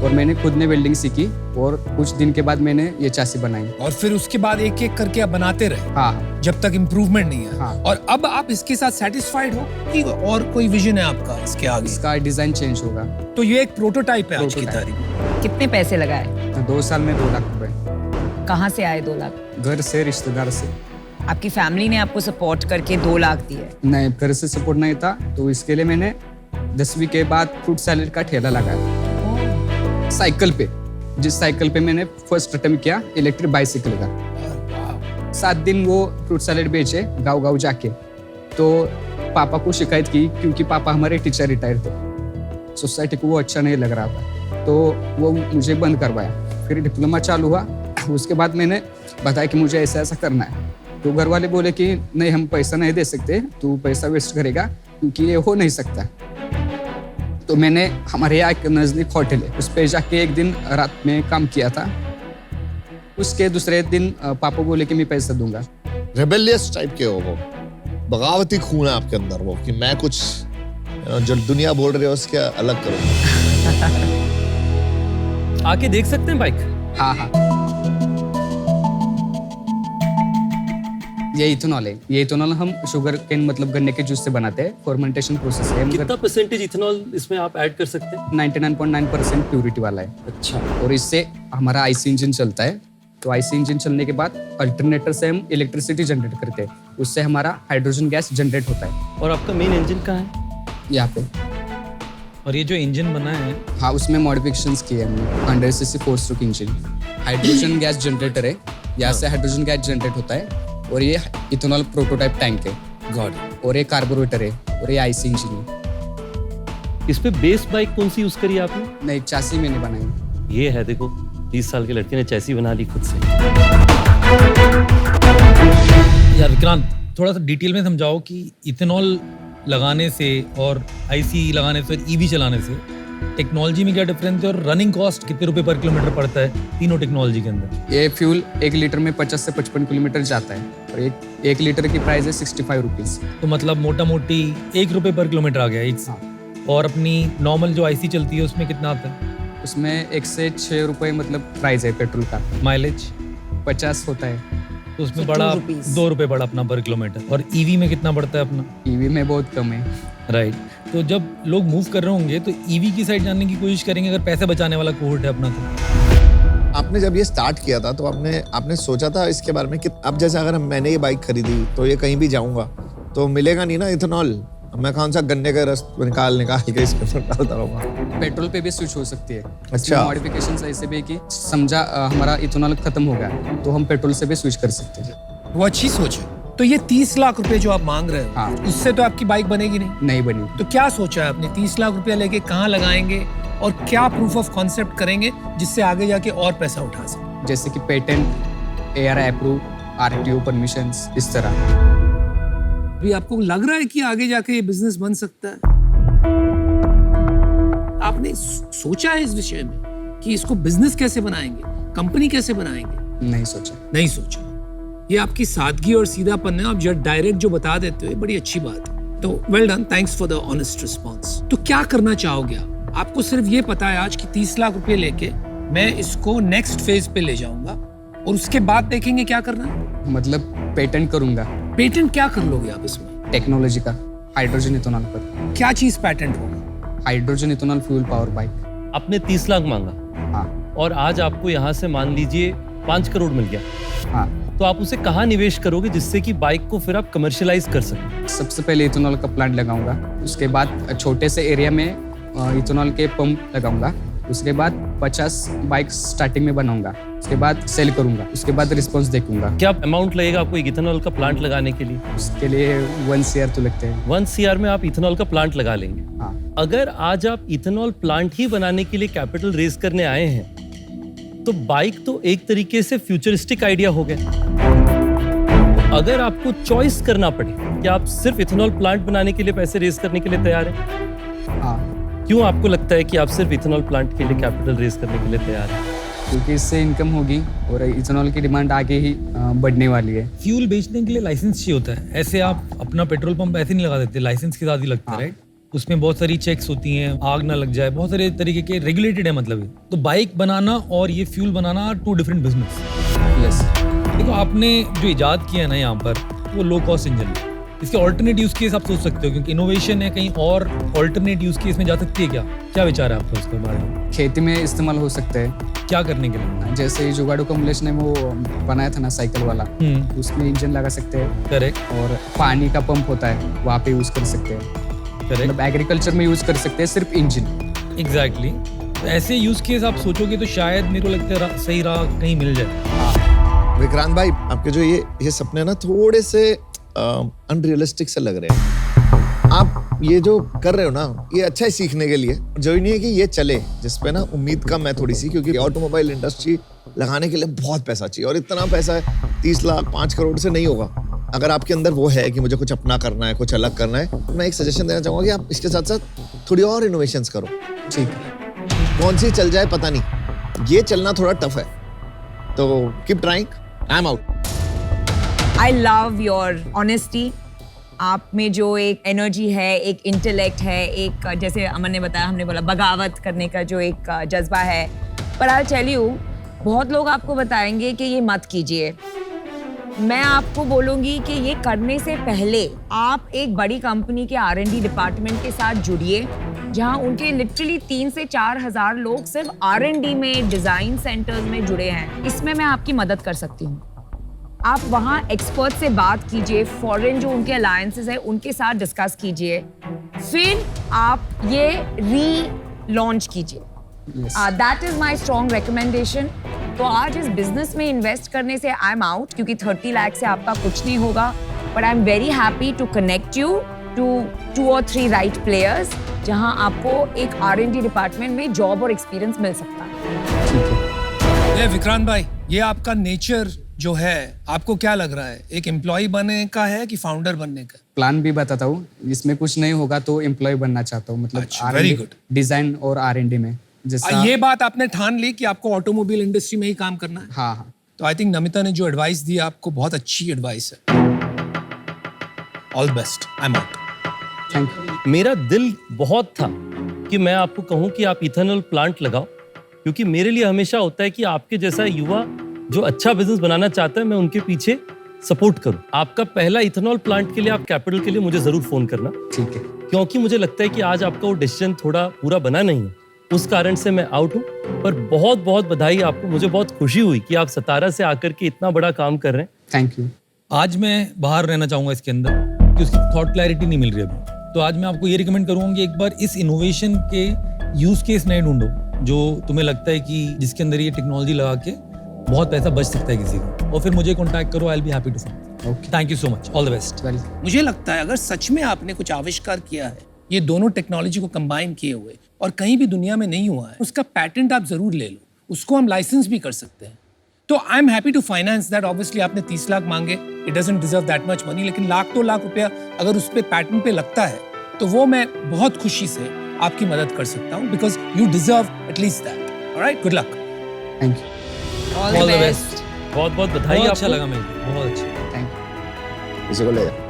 और मैंने खुद ने वेल्डिंग सीखी और कुछ दिन के बाद मैंने ये चासी बनाई। और फिर उसके बाद एक एक करके आप बनाते रहे? हाँ, जब तक इम्प्रूवमेंट नहीं है। हाँ। और अब आप इसके साथ सेटिस्फाइड हो कि और कोई विजन है आपका इसके आगे? इसका डिजाइन चेंज होगा। तो ये एक प्रोटोटाइप है आज की तारीख। कितने पैसे लगाए? 2 साल में 2 लाख रुपए। कहाँ से आए 2 लाख? घर से, रिश्तेदार से। आपकी फैमिली ने आपको सपोर्ट करके 2 लाख दिए? नहीं, घर से सपोर्ट नहीं था, तो इसके लिए मैंने 10वीं के बाद फ्रूट सैलेड का ठेला लगाया साइकिल पे। जिस साइकिल पे मैंने फर्स्ट अटेम्प्ट किया इलेक्ट्रिक बाइसिकल का। 7 दिन वो फ्रूट सैलेड बेचे गाँव जाके। तो पापा को शिकायत की क्योंकि पापा हमारे टीचर रिटायर थे। सोसाइटी को वो अच्छा नहीं लग रहा था, तो वो मुझे बंद करवाया। फिर डिप्लोमा चालू हुआ। उसके बाद मैंने बताया कि मुझे ऐसा ऐसा करना है। तो घर वाले बोले कि नहीं, हम पैसा नहीं दे सकते, तू पैसा वेस्ट करेगा क्योंकि ये हो नहीं सकता। तो मैंने हमारे यहाँ एक नज़दीक होटल है, उस पर जाके एक दिन रात में काम किया था। उसके दूसरे दिन पापा बोले कि मैं पैसा दूंगा। रेबेलियस टाइप के हो वो, बगावती खून है आपके अंदर वो, कि मैं कुछ जो दुनिया बोल रही है उसके अलग करूँ। आके देख सकते हैं बाइक? हाँ हाँ, ये इथेनॉल है। ये इथेनॉल हम शुगर केन मतलब गन्ने के जूस से बनाते हैं। फर्मेंटेशन प्रोसेस है। कितना परसेंटेज इथेनॉल इसमें आप ऐड कर सकते हैं? 99.9% प्योरिटी वाला है। अच्छा। और इससे हमारा आईसी इंजन चलता है। तो आईसी इंजन चलने के बाद अल्टरनेटर से हम इलेक्ट्रिसिटी जनरेट करते हैं। उससे हमारा हाइड्रोजन गैस जनरेट होता है। और आपका मेन इंजन कहाँ है? यहाँ पे। और ये जो इंजन बना है, हाँ, उसमें मॉडिफिकेशंस किए हमने। 100 cc 4-stroke engine, hydrogen gas generator है। यहाँ से हाइड्रोजन गैस जनरेट होता है। और ये इथेनॉल प्रोटोटाइप टैंक है। गॉड। और ये कार्बोरेटर है और ये आईसी इंजन है। इस पे बेस बाइक कौन सी यूज करी आपने? नहीं, चासी मैंने बनाई। ये है, देखो 30 साल के लड़के ने चैसी बना ली खुद से। यार विक्रांत, थोड़ा सा डिटेल में समझाओ कि इथेनॉल लगाने से और आईसी लगाने से और ईवी चलाने से टेक्नोलॉजी में क्या डिफरेंस है और रनिंग कॉस्ट कितने रुपए पर किलोमीटर पड़ता है तीनों टेक्नोलॉजी के अंदर? ये फ्यूल 1 लीटर में 50 से 55 किलोमीटर जाता है और एक लीटर की प्राइस है 65 रुपीज। तो मतलब मोटा मोटी 1 रुपए पर किलोमीटर आ गया एक से। और अपनी नॉर्मल जो आईसी चलती है उसमें कितना आता है? उसमें 1 से 6 रुपए मतलब प्राइस है पेट्रोल का। माइलेज 50 होता है। तो उसमें बड़ा 2 रुपए बड़ा अपना पर किलोमीटर। और ईवी में कितना पड़ता है अपना? ईवी में बहुत कम है। राइट। तो जब लोग मूव कर रहे होंगे तो ईवी की साइड जाने की कोशिश करेंगे अगर पैसे बचाने वाला कोहॉर्ट है अपना तो? आपने जब ये स्टार्ट किया था तो आपने सोचा था इसके बारे में कि अब जैसे अगर मैंने ये बाइक खरीदी तो ये कहीं भी जाऊंगा तो मिलेगा नहीं ना इथेनॉल, मैं कौन सा गन्ने का रस निकाल के इसके ऊपर डालता रहूंगा। पेट्रोल पे भी स्विच हो सकती है। अच्छा। मॉडिफिकेशन ऐसे भी है कि समझा हमारा इथेनॉल खत्म हो गया तो हम पेट्रोल से भी स्विच कर सकते हैं। वो अच्छी सोच है। तो ये 30 लाख रुपए जो आप मांग रहे हो, हाँ। उससे तो आपकी बाइक बनेगी नहीं बनी। तो क्या सोचा है आपने? 30 लाख रुपया लेके कहाँ लगाएंगे और क्या प्रूफ ऑफ कॉन्सेप्ट करेंगे जिससे आगे जाके और पैसा उठा सके? जैसे कि patent, ARI approve, RTO permissions, इस तरह। अभी आपको लग रहा है कि आगे जाके ये बिजनेस बन सकता है? आपने सोचा है इस विषय में कि इसको बिजनेस कैसे बनाएंगे, कंपनी कैसे बनाएंगे? नहीं सोचा। ये आपकी सादगी और सीधापन है। आप जब डायरेक्ट जो बता देते हो, बड़ी अच्छी बात है। तो well done, thanks for the honest response. तो क्या करना चाहोगे आप? आपको सिर्फ ये पता है आज कि 30 लाख रुपए लेके मैं इसको नेक्स्ट फेज पे ले जाऊंगा और उसके बाद देखेंगे क्या करना है। मतलब पेटेंट करूंगा। पेटेंट क्या कर लोगे आप इसमें? टेक्नोलॉजी का, हाइड्रोजन इथेनॉल पर। क्या चीज पेटेंट होगा? Hydrogen ethanol fuel power bike. आपने 30 लाख मांगा, हाँ, और आज आपको यहाँ से मान लीजिए 5 करोड़ मिल गया, हाँ, तो आप उसे कहाँ निवेश करोगे जिससे कि बाइक को फिर आप कमर्शियलाइज कर सकें? सबसे पहले इथेनॉल का प्लांट लगाऊंगा, उसके बाद छोटे से एरिया में इथेनॉल के पंप लगाऊंगा, उसके बाद 50 बाइक स्टार्टिंग में बनाऊंगा, उसके बाद सेल करूंगा, उसके बाद रिस्पॉन्स देखूंगा। क्या अमाउंट लगेगा आपको एक इथेनॉल का प्लांट लगाने के लिए? उसके लिए 1 CR तो लगते हैं। 1 CR में आप इथेनॉल का प्लांट लगा लेंगे। हाँ। अगर आज आप इथेनॉल प्लांट ही बनाने के लिए कैपिटल रेज करने आए हैं तो बाइक तो एक तरीके से फ्यूचरिस्टिक आइडिया हो गया। अगर आपको चॉइस करना पड़े कि आप सिर्फ इथेनॉल प्लांट बनाने के लिए पैसे रेज करने के लिए तैयार हैं, हाँ, क्यों आपको लगता है कि आप सिर्फ इथेनॉल प्लांट के लिए कैपिटल रेज करने के लिए तैयार हैं? क्योंकि इससे इनकम होगी और इथेनॉल की डिमांड आगे ही बढ़ने वाली है। फ्यूल बेचने के लिए लाइसेंस चाहिए होता है। ऐसे आप अपना पेट्रोल पंप ऐसे नहीं लगा देते, लाइसेंस के साथ ही लगता है, राइट? उसमें बहुत सारी चेक्स होती हैं, आग ना लग जाए, बहुत सारे तरीके के रेगुलेटेड है। मतलब तो बाइक बनाना और ये फ्यूल बनाना 2 डिफरेंट बिजनेस। यस। देखो, आपने जो इजाद किया है ना यहाँ पर, वो लो कॉस्ट इंजन है। इसके ऑल्टरनेट यूज केस आप सोच सकते हो, क्योंकि इनोवेशन है, कहीं और ऑल्टरनेट यूज केस में जा सकती है क्या? क्या विचार है आपका इसके बारे में? खेती में इस्तेमाल हो सकते हैं। क्या करने के लिए? जैसे जुगाड़ू कमलेश ने वो बनाया था ना साइकिल वाला, उसमें इंजन लगा सकते हैं। करेक्ट। और पानी का पंप होता है, वहाँ पे यूज कर सकते हैं। करेक्ट। एग्रीकल्चर में यूज कर सकते हैं सिर्फ इंजन। एग्जैक्टली। तो ऐसे यूज केस आप सोचोगे तो शायद मेरे को लगता है सही राह कहीं मिल जाए। विक्रांत भाई, आपके जो ये सपने ना थोड़े से अनरियलिस्टिक से लग रहे हैं। आप ये जो कर रहे हो ना, ये अच्छा है सीखने के लिए। जरूरी नहीं है कि ये चले, जिसपे ना उम्मीद कम है थोड़ी सी, क्योंकि ऑटोमोबाइल इंडस्ट्री लगाने के लिए बहुत पैसा चाहिए और इतना पैसा है 30 लाख 5 करोड़ से नहीं होगा। अगर आपके अंदर वो है कि मुझे कुछ अपना करना है, कुछ अलग करना है, तो मैं एक सजेशन देना चाहूंगा कि आप इसके साथ साथ थोड़ी और इनोवेशंस करो। ठीक है, कौन सी चल जाए पता नहीं, ये चलना थोड़ा टफ है, तो keep trying. I am out. I love your honesty. आप में जो एक एनर्जी है, एक इंटेलेक्ट है, एक जैसे अमन ने बताया, हमने बोला बगावत करने का जो एक जज्बा है। पर I'll tell you, बहुत लोग आपको बताएंगे कि ये मत कीजिए। मैं आपको बोलूँगी कि ये करने से पहले आप एक बड़ी कंपनी के R&D डिपार्टमेंट के साथ जुड़िए, जहाँ उनके लिटरली 3 से 4 हज़ार लोग सिर्फ R&D में, डिज़ाइन सेंटर्स में जुड़े हैं। इसमें मैं आपकी मदद कर सकती हूँ। आप वहाँ एक्सपर्ट से बात कीजिए, फॉरेन जो उनके अलायंसेस है उनके साथ डिस्कस कीजिए, फिर आप ये री लॉन्च कीजिए। That is my strong recommendation. तो आज इस बिजनेस में इन्वेस्ट करने से आई एम आउट, क्योंकि 30 लाख से आपका कुछ नहीं होगा। But I am very happy to connect you to 2 or 3 right players, जहाँ आपको एक R&D डिपार्टमेंट में जॉब और एक्सपीरियंस मिल सकता है। विक्रांत भाई, ये आपका नेचर जो है, आपको क्या लग रहा है, एक एम्प्लॉय बनने का है कि फाउंडर बनने का? प्लान भी बताता हूँ, इसमें कुछ नहीं होगा तो एम्प्लॉय बनना चाहता हूँ। मतलब वेरी गुड। डिजाइन और R&D में जैसा ये बात आपने ठान ली कि आपको ऑटोमोबाइल इंडस्ट्री में ही काम करना है। हाँ हाँ। तो आई थिंक नमिता ने जो एडवाइस दी आपको बहुत अच्छी एडवाइस है। All best. I am out. Thank you. मेरा दिल बहुत था कि मैं आपको कहूं कि आप इथेनॉल प्लांट लगाओ, क्योंकि मेरे लिए हमेशा होता है कि आपके जैसा युवा जो अच्छा बिजनेस बनाना चाहता है, मैं उनके पीछे सपोर्ट करूं। आपका पहला इथेनॉल प्लांट के लिए, आप कैपिटल के लिए मुझे जरूर फोन करना। ठीक है। क्योंकि मुझे लगता है कि आज आपका वो डिसीजन थोड़ा पूरा बना नहीं है, उस कारण से मैं आउट हूँ। पर बहुत बहुत बधाई आपको, मुझे बहुत खुशी हुई कि आप सतारा से आकर के इतना बड़ा काम कर रहे हैं। Thank you. आज मैं बाहर रहना चाहूँगा इसके अंदर कि उसकी थॉट क्लैरिटी नहीं मिल रही अभी। तो आज मैं आपको ये रिकमेंड करूँगा कि एक बार इस इनोवेशन के यूज केस नए ढूंढो जो तुम्हें लगता है कि जिसके अंदर ये टेक्नोलॉजी लगा के बहुत पैसा बच सकता है किसी का, और फिर मुझे कॉन्टैक्ट करो। I will be happy to find. Okay, thank you so much, all the best. मुझे लगता है अगर सच में आपने कुछ आविष्कार किया है, ये दोनों टेक्नोलॉजी को कंबाइन किए हुए और कहीं भी दुनिया में नहीं हुआ है, उसका पैटेंट आप जरूर ले लो, उसको हम लाइसेंस भी कर सकते हैं। तो I am happy to finance that. Obviously आपने 30 लाख मांगे, it doesn't deserve that much money, लेकिन लाख 2 लाख रुपया अगर उस पे पैटेंट पे लगता है तो वो मैं बहुत खुशी से आपकी मदद कर सकता हूँ, because you deserve at least that. Alright, good luck. Thank you. All the best. बहुत बहुत बधाई। बहुत अच्छा आपको। लगा मिलकर, बहुत अच्छा। Thank you. इसी को ले जा।